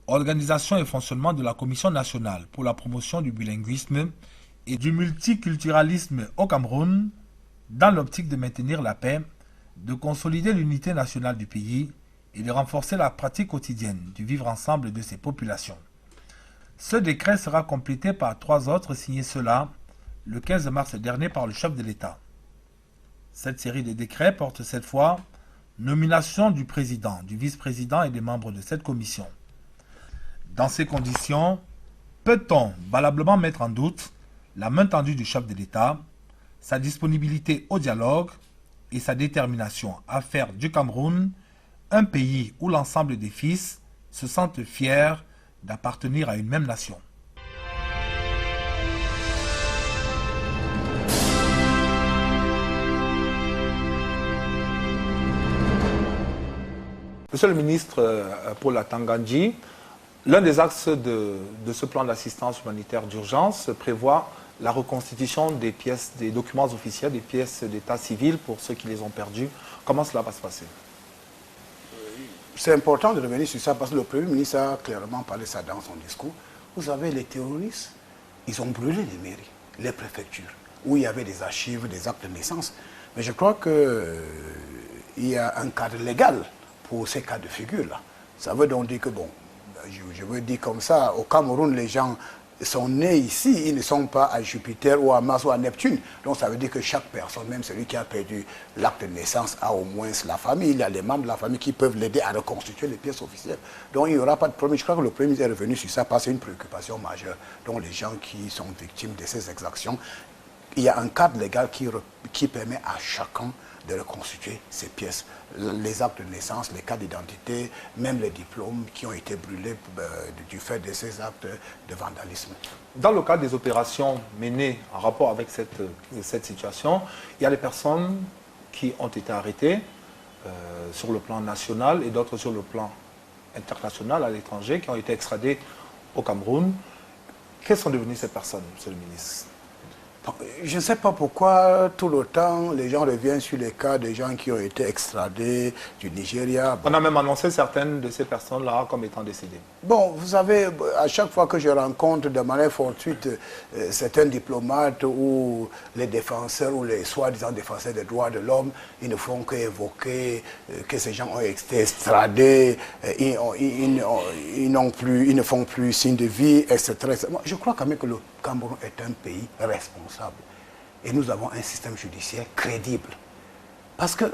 organisation et fonctionnement de la Commission nationale pour la promotion du bilinguisme et du multiculturalisme au Cameroun, dans l'optique de maintenir la paix, de consolider l'unité nationale du pays et de renforcer la pratique quotidienne du vivre ensemble de ses populations. Ce décret sera complété par 3 autres signés ceux-là le 15 mars dernier par le chef de l'État. Cette série de décrets porte cette fois nomination du président, du vice-président et des membres de cette commission. Dans ces conditions, peut-on valablement mettre en doute la main tendue du chef de l'État, sa disponibilité au dialogue et sa détermination à faire du Cameroun un pays où l'ensemble des fils se sentent fiers d'appartenir à une même nation. Monsieur le ministre Paul Atangandji, L'un des axes de ce plan d'assistance humanitaire d'urgence prévoit la reconstitution des pièces, des documents officiels, des pièces d'état civil pour ceux qui les ont perdus. Comment cela va se passer? C'est important de revenir sur ça parce que le Premier ministre a clairement parlé de ça dans son discours. Vous savez, les terroristes, ils ont brûlé les mairies, les préfectures, où il y avait des archives, des actes de naissance. Mais je crois qu'il y a un cadre légal pour ces cas de figure-là. Ça veut donc dire que, bon, je veux dire comme ça, au Cameroun, les gens sont nés ici, ils ne sont pas à Jupiter ou à Mars ou à Neptune. Donc ça veut dire que chaque personne, même celui qui a perdu l'acte de naissance, a au moins la famille. Il y a les membres de la famille qui peuvent l'aider à reconstituer les pièces officielles. Donc il n'y aura pas de problème. Je crois que le Premier ministre est revenu sur ça parce que c'est une préoccupation majeure. Donc les gens qui sont victimes de ces exactions, il y a un cadre légal qui permet à chacun de reconstituer ces pièces. Les actes de naissance, les cartes d'identité, même les diplômes qui ont été brûlés du fait de ces actes de vandalisme. Dans le cadre des opérations menées en rapport avec cette situation, il y a des personnes qui ont été arrêtées sur le plan national et d'autres sur le plan international à l'étranger, qui ont été extradées au Cameroun. Quelles sont devenues ces personnes, Monsieur le ministre? Je ne sais pas pourquoi tout le temps les gens reviennent sur les cas des gens qui ont été extradés du Nigeria. Bon. On a même annoncé certaines de ces personnes-là comme étant décédées. Bon, vous savez, à chaque fois que je rencontre de manière fortuite certains diplomates ou les défenseurs ou les soi-disant défenseurs des droits de l'homme, ils ne font qu'évoquer que ces gens ont été extradés, ils ne font plus signe de vie, etc. Je crois quand même que le Cameroun est un pays responsable. Et nous avons un système judiciaire crédible. Parce que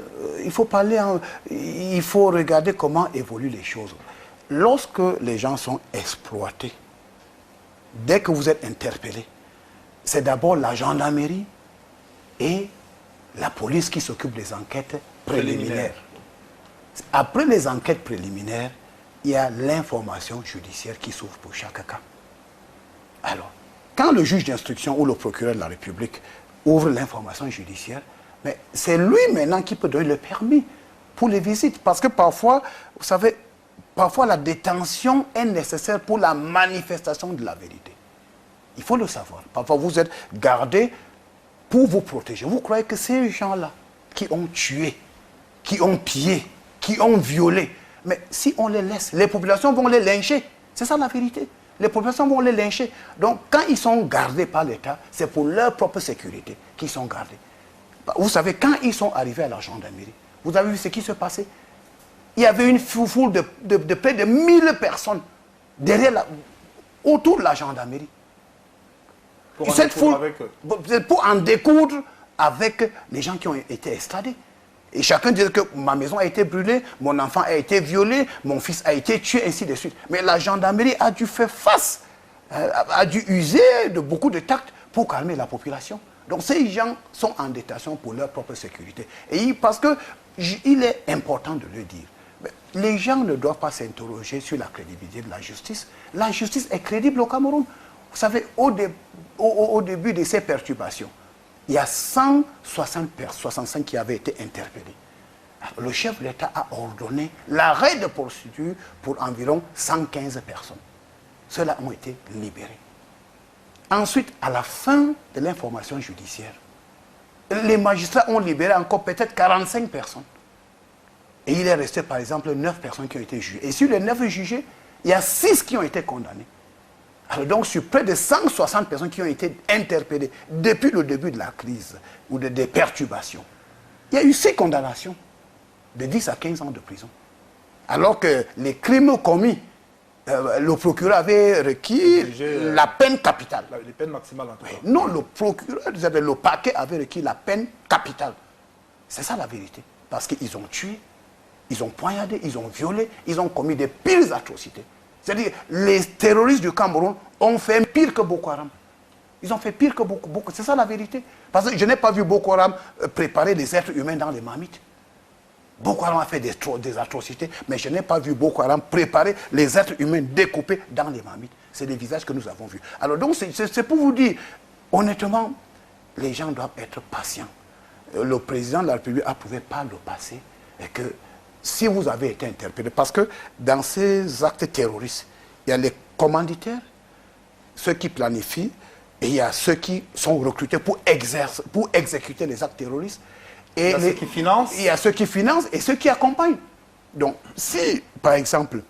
il faut regarder comment évoluent les choses. Lorsque les gens sont exploités, dès que vous êtes interpellé, c'est d'abord la gendarmerie et la police qui s'occupent des enquêtes préliminaires. Après les enquêtes préliminaires, il y a l'information judiciaire qui s'ouvre pour chaque cas. Alors, quand le juge d'instruction ou le procureur de la République ouvre l'information judiciaire, mais c'est lui maintenant qui peut donner le permis pour les visites. Parce que parfois, vous savez, parfois la détention est nécessaire pour la manifestation de la vérité. Il faut le savoir. Parfois vous êtes gardé pour vous protéger. Vous croyez que ces gens-là qui ont tué, qui ont pillé, qui ont violé, mais si on les laisse, les populations vont les lyncher. C'est ça la vérité. Les populations vont les lyncher. Donc, quand ils sont gardés par l'État, c'est pour leur propre sécurité qu'ils sont gardés. Vous savez, quand ils sont arrivés à la gendarmerie, vous avez vu ce qui se passait? Il y avait une foule de près de 1000 personnes autour de la gendarmerie. Pour en découdre avec les gens qui ont été extradés. Et chacun disait que ma maison a été brûlée, mon enfant a été violé, mon fils a été tué, ainsi de suite. Mais la gendarmerie a dû faire face, a dû user de beaucoup de tact pour calmer la population. Donc ces gens sont en détention pour leur propre sécurité. Et parce qu'il est important de le dire, les gens ne doivent pas s'interroger sur la crédibilité de la justice. La justice est crédible au Cameroun. Vous savez, au début de ces perturbations, il y a 165 qui avaient été interpellés. Le chef de l'État a ordonné l'arrêt de procédure pour environ 115 personnes. Ceux-là ont été libérés. Ensuite, à la fin de l'information judiciaire, les magistrats ont libéré encore peut-être 45 personnes. Et il est resté, par exemple, 9 personnes qui ont été jugées. Et sur les 9 jugés, il y a 6 qui ont été condamnés. Alors donc, sur près de 160 personnes qui ont été interpellées depuis le début de la crise ou des perturbations, il y a eu 6 condamnations de 10 à 15 ans de prison. Alors que les crimes commis, le procureur avait requis la peine capitale. Les peines maximales. Non, le procureur, le parquet avait requis la peine capitale. C'est ça la vérité. Parce qu'ils ont tué, ils ont poignardé, ils ont violé, ils ont commis des pires atrocités. C'est-à-dire, les terroristes du Cameroun ont fait pire que Boko Haram. Ils ont fait pire que Boko. C'est ça la vérité. Parce que je n'ai pas vu Boko Haram préparer des êtres humains dans les marmites. Boko Haram a fait des atrocités, mais je n'ai pas vu Boko Haram préparer les êtres humains découpés dans les marmites. C'est des visages que nous avons vus. Alors donc, c'est pour vous dire, honnêtement, les gens doivent être patients. Le président de la République a prouvé par le passé et que si vous avez été interpellé, parce que dans ces actes terroristes, Il y a les commanditaires, ceux qui planifient, et il y a ceux qui sont recrutés pour exécuter les actes terroristes. Et il y a ceux qui financent. Il y a ceux qui financent et ceux qui accompagnent. Donc, si, par exemple,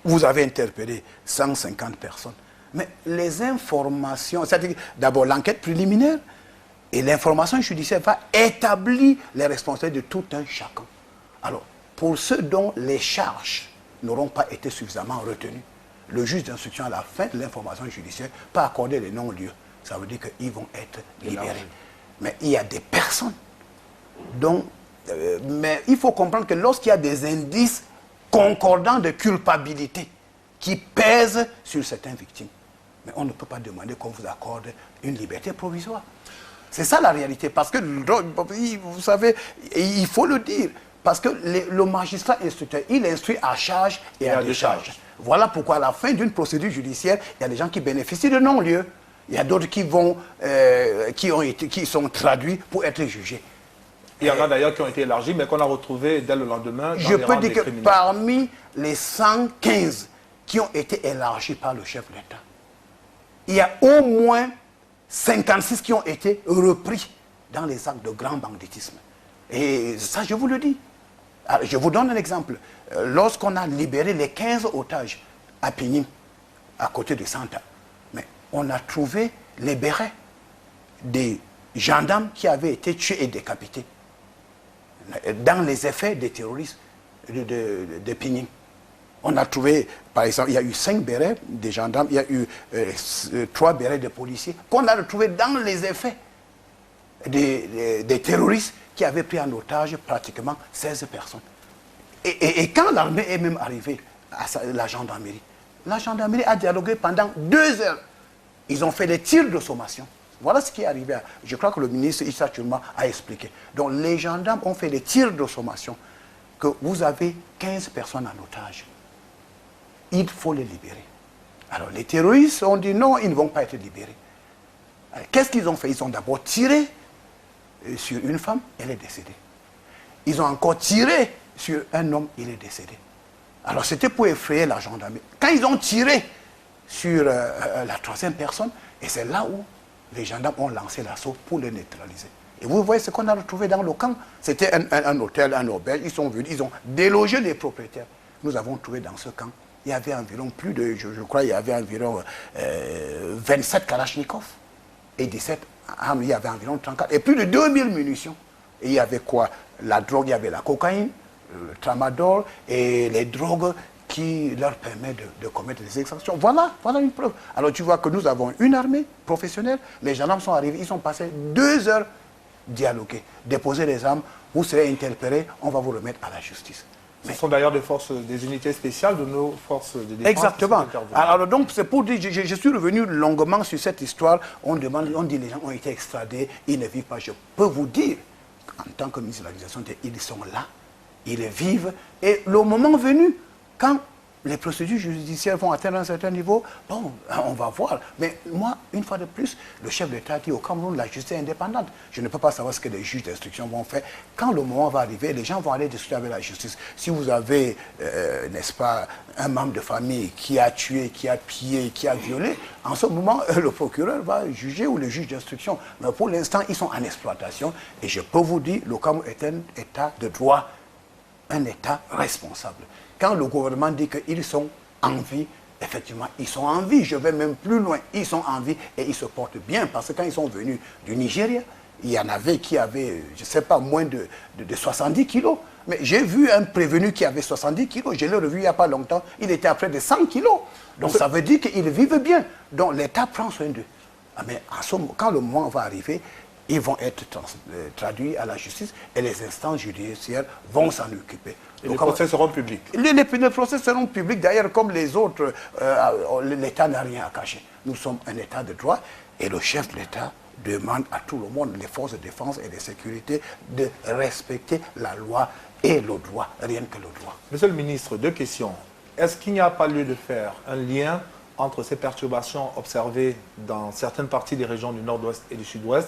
vous avez interpellé 150 personnes, mais les informations, c'est-à-dire d'abord l'enquête préliminaire et l'information judiciaire va établir les responsabilités de tout un chacun. Alors, pour ceux dont les charges n'auront pas été suffisamment retenues, le juge d'instruction à la fin de l'information judiciaire peut accorder les non-lieux. Ça veut dire qu'ils vont être libérés. Mais il y a des personnes dont... mais il faut comprendre que lorsqu'il y a des indices concordants de culpabilité qui pèsent sur certaines victimes, mais on ne peut pas demander qu'on vous accorde une liberté provisoire. C'est ça la réalité. Parce que, vous savez, il faut le dire, parce que le magistrat instructeur, il instruit à charge et à décharge. Voilà pourquoi à la fin d'une procédure judiciaire, il y a des gens qui bénéficient de non-lieu. Il y a d'autres qui sont traduits pour être jugés. Il y en a d'ailleurs qui ont été élargis, mais qu'on a retrouvés dès le lendemain. Je peux dire que parmi les 115 qui ont été élargis par le chef de l'État, il y a au moins 56 qui ont été repris dans les actes de grand banditisme. Et ça, je vous le dis. Alors, je vous donne un exemple. Lorsqu'on a libéré les 15 otages à Pinim, à côté de Santa, mais on a trouvé les bérets des gendarmes qui avaient été tués et décapités dans les effets des terroristes de Pinim. On a trouvé, par exemple, il y a eu 5 bérets des gendarmes, il y a eu 3 bérets de policiers qu'on a retrouvés dans les effets des terroristes qui avaient pris en otage pratiquement 16 personnes. Et quand l'armée est même arrivée à la gendarmerie a dialogué pendant 2 heures. Ils ont fait des tirs de sommation. Voilà ce qui est arrivé. Je crois que le ministre Issa Tchouma a expliqué. Donc les gendarmes ont fait des tirs de sommation que vous avez 15 personnes en otage. Il faut les libérer. Alors les terroristes ont dit non, ils ne vont pas être libérés. Qu'est-ce qu'ils ont fait? Ils ont d'abord tiré sur une femme, elle est décédée. Ils ont encore tiré sur un homme, il est décédé. Alors c'était pour effrayer la gendarmerie. Quand ils ont tiré sur la 3e personne, et c'est là où les gendarmes ont lancé l'assaut pour le neutraliser. Et vous voyez ce qu'on a retrouvé dans le camp. C'était un hôtel, un auberge. Ils sont venus, ils ont délogé les propriétaires. Nous avons trouvé dans ce camp, il y avait environ plus de, je crois, il y avait environ 27 Kalachnikov et 17 armes, il y avait environ 34, et plus de 2000 munitions. Et il y avait quoi? La drogue, il y avait la cocaïne, le tramadol et les drogues qui leur permettent de commettre des exactions. Voilà une preuve. Alors tu vois que nous avons une armée professionnelle, les gendarmes sont arrivés, ils sont passés 2 heures dialoguer, déposer les armes, vous serez interpellés, on va vous remettre à la justice. Ce sont d'ailleurs des unités spéciales de nos forces de défense. Exactement. Alors donc c'est pour dire, je suis revenu longuement sur cette histoire, on dit les gens ont été extradés, ils ne vivent pas. Je peux vous dire, en tant que ministre de l'Organisation, ils sont là, ils vivent, et le moment venu, quand les procédures judiciaires vont atteindre un certain niveau, bon, on va voir. Mais moi, une fois de plus, le chef de l'État dit au Cameroun, la justice est indépendante. Je ne peux pas savoir ce que les juges d'instruction vont faire. Quand le moment va arriver, les gens vont aller discuter avec la justice. Si vous avez, n'est-ce pas, un membre de famille qui a tué, qui a pillé, qui a violé, en ce moment, le procureur va juger ou le juge d'instruction. Mais pour l'instant, ils sont en exploitation. Et je peux vous dire, le Cameroun est un État de droit, un État responsable. Quand le gouvernement dit qu'ils sont en vie, effectivement, ils sont en vie. Je vais même plus loin. Ils sont en vie et ils se portent bien. Parce que quand ils sont venus du Nigeria, il y en avait qui avaient, je ne sais pas, moins de 70 kilos. Mais j'ai vu un prévenu qui avait 70 kilos. Je l'ai revu il n'y a pas longtemps. Il était à près de 100 kilos. Donc ça veut dire qu'ils vivent bien. Donc l'État prend soin d'eux. Mais quand le moment va arriver, ils vont être traduits à la justice et les instances judiciaires vont s'en occuper. Et les procès seront publics. Les procès seront publics. D'ailleurs, comme les autres, l'État n'a rien à cacher. Nous sommes un État de droit et le chef de l'État demande à tout le monde, les forces de défense et de sécurité, de respecter la loi et le droit, rien que le droit. Monsieur le ministre, 2 questions. Est-ce qu'il n'y a pas lieu de faire un lien entre ces perturbations observées dans certaines parties des régions du nord-ouest et du sud-ouest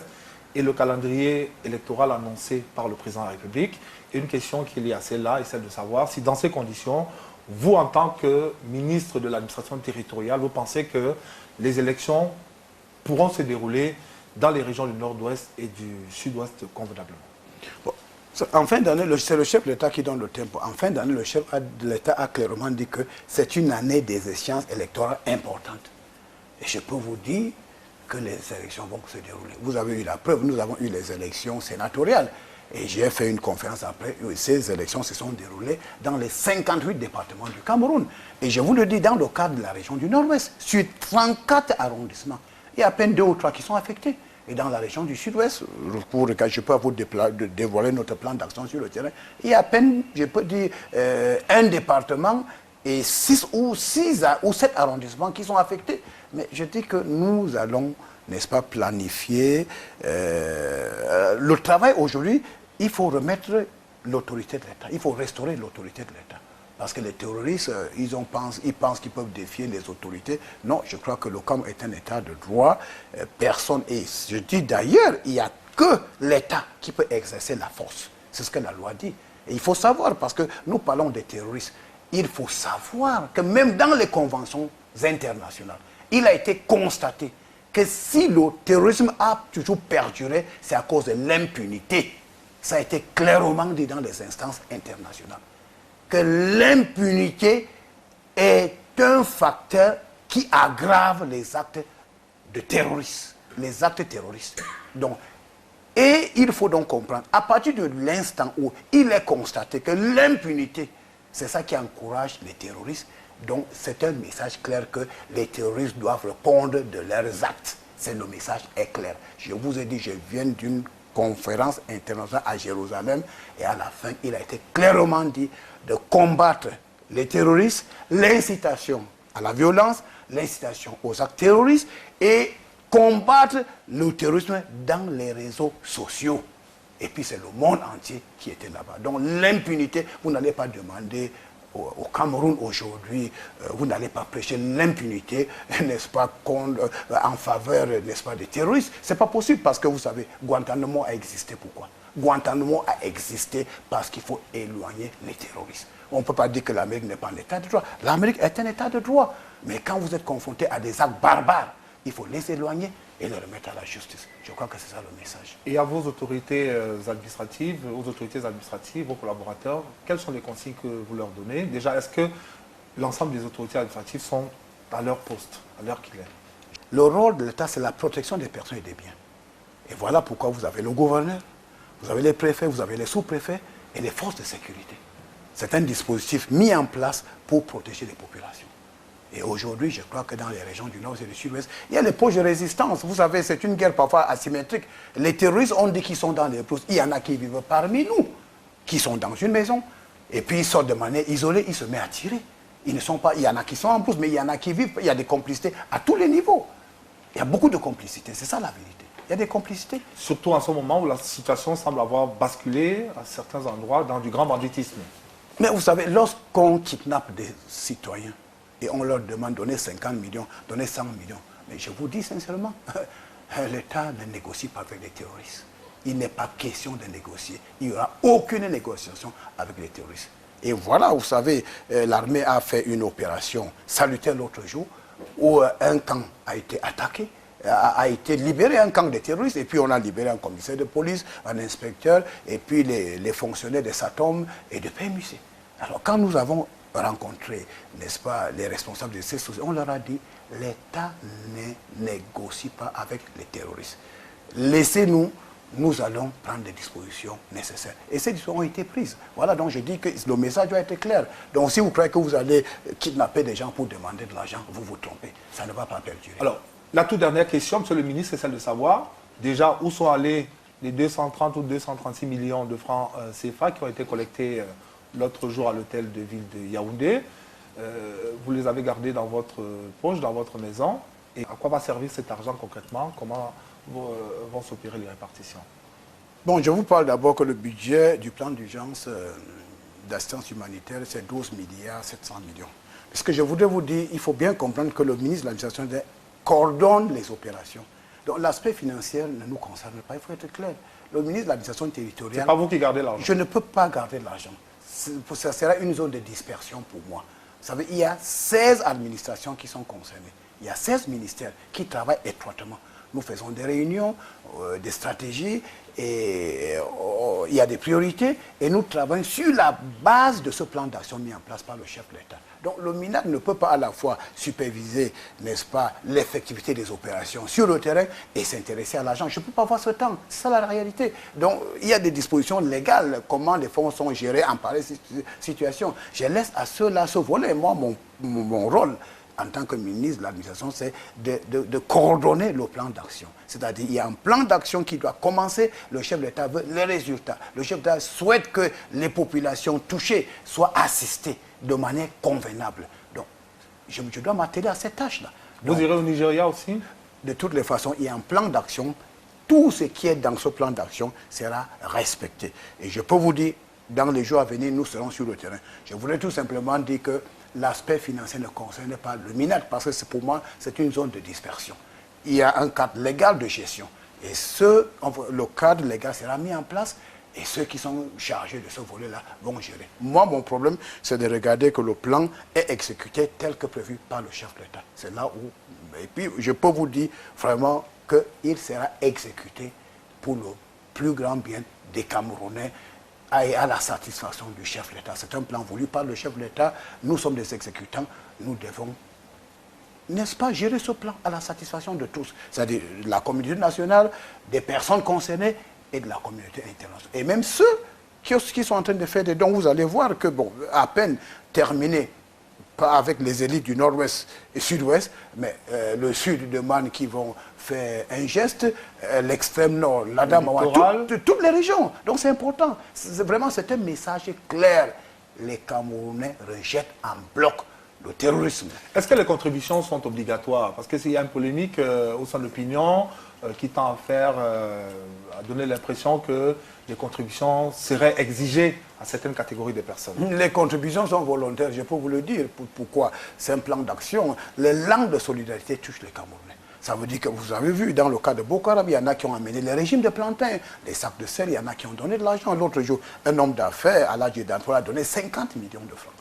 et le calendrier électoral annoncé par le président de la République. Et une question qui est liée à celle-là est celle de savoir si dans ces conditions, vous, en tant que ministre de l'administration territoriale, vous pensez que les élections pourront se dérouler dans les régions du Nord-Ouest et du Sud-Ouest convenablement. Bon. En fin d'année, c'est le chef de l'État qui donne le tempo. En fin d'année, le chef de l'État a clairement dit que c'est une année des échéances électorales importantes. Et je peux vous dire que les élections vont se dérouler. Vous avez eu la preuve, nous avons eu les élections sénatoriales. Et j'ai fait une conférence après, où ces élections se sont déroulées dans les 58 départements du Cameroun. Et je vous le dis, dans le cadre de la région du Nord-Ouest, sur 34 arrondissements, il y a à peine 2 ou 3 qui sont affectés. Et dans la région du Sud-Ouest, je peux vous dévoiler notre plan d'action sur le terrain, il y a à peine, je peux dire, un département et 6 ou 7 arrondissements qui sont affectés. Mais je dis que nous allons, n'est-ce pas, planifier le travail aujourd'hui. Il faut remettre l'autorité de l'État, il faut restaurer l'autorité de l'État. Parce que les terroristes, ils pensent qu'ils peuvent défier les autorités. Non, je crois que le Cameroun est un État de droit. Personne, et je dis d'ailleurs, il n'y a que l'État qui peut exercer la force. C'est ce que la loi dit. Et il faut savoir, parce que nous parlons des terroristes, il faut savoir que même dans les conventions internationales, il a été constaté que si le terrorisme a toujours perduré, c'est à cause de l'impunité. Ça a été clairement dit dans les instances internationales. Que l'impunité est un facteur qui aggrave les actes de terrorisme, les actes terroristes. Donc, et il faut donc comprendre, à partir de l'instant où il est constaté que l'impunité, c'est ça qui encourage les terroristes, donc c'est un message clair que les terroristes doivent répondre de leurs actes. Le message est clair. Je vous ai dit, je viens d'une conférence internationale à Jérusalem et à la fin, il a été clairement dit de combattre les terroristes, l'incitation à la violence, l'incitation aux actes terroristes et combattre le terrorisme dans les réseaux sociaux. Et puis c'est le monde entier qui était là-bas. Donc l'impunité, vous n'allez pas demander au Cameroun aujourd'hui, vous n'allez pas prêcher l'impunité, n'est-ce pas, en faveur, n'est-ce pas, des terroristes. C'est pas possible parce que vous savez, Guantanamo a existé. Pourquoi? Guantanamo a existé parce qu'il faut éloigner les terroristes. On ne peut pas dire que l'Amérique n'est pas un état de droit. L'Amérique est un état de droit. Mais quand vous êtes confronté à des actes barbares, il faut les éloigner et les remettre à la justice. Je crois que c'est ça le message. Et à vos autorités administratives, vos collaborateurs, quelles sont les consignes que vous leur donnez? Déjà, est-ce que l'ensemble des autorités administratives sont à leur poste, à l'heure qu'il est? Le rôle de l'État, c'est la protection des personnes et des biens. Et voilà pourquoi vous avez le gouverneur, vous avez les préfets, vous avez les sous-préfets et les forces de sécurité. C'est un dispositif mis en place pour protéger les populations. Et aujourd'hui, je crois que dans les régions du Nord et du Sud-Ouest, il y a les poches de résistance. Vous savez, c'est une guerre parfois asymétrique. Les terroristes, on dit qu'ils sont dans les poches. Il y en a qui vivent parmi nous, qui sont dans une maison. Et puis ils sortent de manière isolée, ils se mettent à tirer. Ils ne sont pas, il y en a qui sont en brousse, mais il y en a qui vivent. Il y a des complicités à tous les niveaux. Il y a beaucoup de complicités, c'est ça la vérité. Il y a des complicités. Surtout en ce moment où la situation semble avoir basculé à certains endroits dans du grand banditisme. Mais vous savez, lorsqu'on kidnappe des citoyens, et on leur demande de donner 50 millions, donner 100 millions. Mais je vous dis sincèrement, l'État ne négocie pas avec les terroristes. Il n'est pas question de négocier. Il n'y aura aucune négociation avec les terroristes. Et voilà, vous savez, l'armée a fait une opération salutaire l'autre jour où un camp a été attaqué, a été libéré, un camp de terroristes, et puis on a libéré un commissaire de police, un inspecteur, et puis les fonctionnaires de SATOM et de PMUC. Alors quand nous avons rencontrer, n'est-ce pas, les responsables de ces sociétés, on leur a dit, l'État ne négocie pas avec les terroristes. Laissez-nous, nous allons prendre des dispositions nécessaires. Et ces dispositions ont été prises. Voilà, donc je dis que le message doit être clair. Donc si vous croyez que vous allez kidnapper des gens pour demander de l'argent, vous vous trompez. Ça ne va pas perdurer. Alors, la toute dernière question, Monsieur le ministre, c'est celle de savoir, déjà, où sont allés les 230 ou 236 millions de francs CFA qui ont été collectés l'autre jour à l'hôtel de ville de Yaoundé. Vous les avez gardés dans votre poche, dans votre maison. Et à quoi va servir cet argent concrètement? Comment vont s'opérer les répartitions? Bon, je vous parle d'abord que le budget du plan d'urgence d'assistance humanitaire, c'est 12 milliards 700 millions. Ce que je voudrais vous dire, il faut bien comprendre que le ministre de l'administration coordonne les opérations. Donc l'aspect financier ne nous concerne pas, il faut être clair. Le ministre de l'administration territoriale... C'est pas vous qui gardez l'argent. Je ne peux pas garder l'argent. Ça sera une zone de dispersion pour moi. Vous savez, il y a 16 administrations qui sont concernées. Il y a 16 ministères qui travaillent étroitement. Nous faisons des réunions, des stratégies, et il y a des priorités, et nous travaillons sur la base de ce plan d'action mis en place par le chef de l'État. Donc le MINAC ne peut pas à la fois superviser, n'est-ce pas, l'effectivité des opérations sur le terrain et s'intéresser à l'argent. Je ne peux pas avoir ce temps, c'est ça la réalité. Donc il y a des dispositions légales, comment les fonds sont gérés en pareille situation. Je laisse à ceux-là ce volet. Moi, mon rôle en tant que ministre de l'administration, c'est de coordonner le plan d'action. C'est-à-dire, il y a un plan d'action qui doit commencer, le chef de l'État veut les résultats. Le chef de l'État souhaite que les populations touchées soient assistées de manière convenable. Donc, je dois m'atteler à cette tâche-là. Vous irez au Nigeria aussi? De toutes les façons, il y a un plan d'action. Tout ce qui est dans ce plan d'action sera respecté. Et je peux vous dire, dans les jours à venir, nous serons sur le terrain. Je voulais tout simplement dire que l'aspect financier ne concerne pas le MINAC, parce que pour moi, c'est une zone de dispersion. Il y a un cadre légal de gestion. Et le cadre légal sera mis en place, et ceux qui sont chargés de ce volet-là vont gérer. Moi, mon problème, c'est de regarder que le plan est exécuté tel que prévu par le chef de l'État. C'est là où... Et puis, je peux vous dire vraiment qu'il sera exécuté pour le plus grand bien des Camerounais, et à la satisfaction du chef de l'État. C'est un plan voulu par le chef de l'État. Nous sommes des exécutants. Nous devons, n'est-ce pas, gérer ce plan à la satisfaction de tous. C'est-à-dire la communauté nationale, des personnes concernées et de la communauté internationale. Et même ceux qui sont en train de faire des dons, vous allez voir que, bon, à peine terminé, pas avec les élites du nord-ouest et sud-ouest, mais le sud demande qu'ils vont faire un geste, l'extrême nord, la dame, toutes les régions. Donc c'est important. Vraiment, c'est un message clair. Les Camerounais rejettent en bloc le terrorisme. Est-ce que les contributions sont obligatoires? Parce qu'il y a une polémique au sein de l'opinion qui tend à donner l'impression que les contributions seraient exigées à certaines catégories de personnes. Les contributions sont volontaires, je peux vous le dire. Pourquoi? C'est un plan d'action. Les langues de solidarité touchent les Camerounais. Ça veut dire que vous avez vu, dans le cas de Boko Haram, il y en a qui ont amené les régimes de plantain, les sacs de sel, il y en a qui ont donné de l'argent. L'autre jour, un homme d'affaires, à l'âge d'emploi, a donné 50 millions de francs.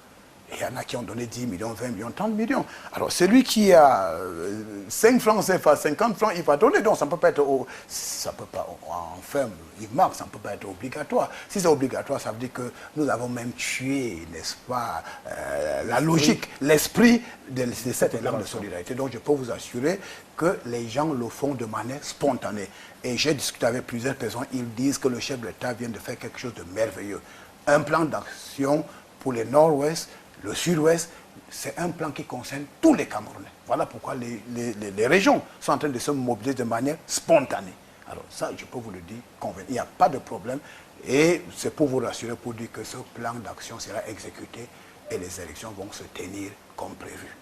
Et il y en a qui ont donné 10 millions, 20 millions, 30 millions. Alors, celui qui a 5 francs CFA, 50 francs, il va donner. Donc, ça ne peut pas être, enfin, il marque, ça ne peut pas être obligatoire. Si c'est obligatoire, ça veut dire que nous avons même tué, n'est-ce pas, la logique, l'esprit de cette élan de solidarité. Donc, je peux vous assurer que les gens le font de manière spontanée. Et j'ai discuté avec plusieurs personnes, ils disent que le chef de l'État vient de faire quelque chose de merveilleux. Un plan d'action pour les nord-ouest, le sud-ouest, c'est un plan qui concerne tous les Camerounais. Voilà pourquoi les régions sont en train de se mobiliser de manière spontanée. Alors ça, je peux vous le dire, il n'y a pas de problème. Et c'est pour vous rassurer, pour dire que ce plan d'action sera exécuté et les élections vont se tenir comme prévu.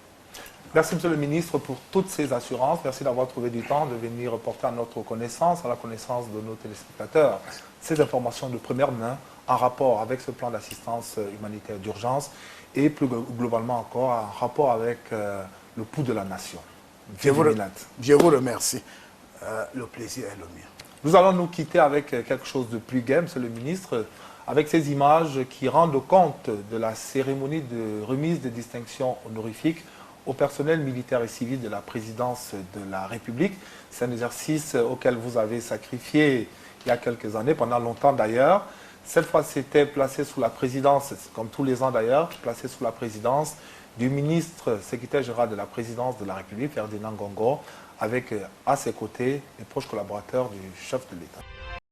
Merci, Monsieur le Ministre, pour toutes ces assurances. Merci d'avoir trouvé du temps de venir porter à notre connaissance, à la connaissance de nos téléspectateurs, ces informations de première main en rapport avec ce plan d'assistance humanitaire d'urgence et plus globalement encore en rapport avec le pouls de la nation. Je vous remercie. Le plaisir est le mien. Nous allons nous quitter avec quelque chose de plus gai, Monsieur le Ministre, avec ces images qui rendent compte de la cérémonie de remise des distinctions honorifiques au personnel militaire et civil de la présidence de la République. C'est un exercice auquel vous avez sacrifié il y a quelques années, pendant longtemps d'ailleurs. Cette fois, c'était placé sous la présidence, comme tous les ans d'ailleurs, placé sous la présidence du ministre secrétaire général de la présidence de la République, Ferdinand Gongo, avec à ses côtés les proches collaborateurs du chef de l'État.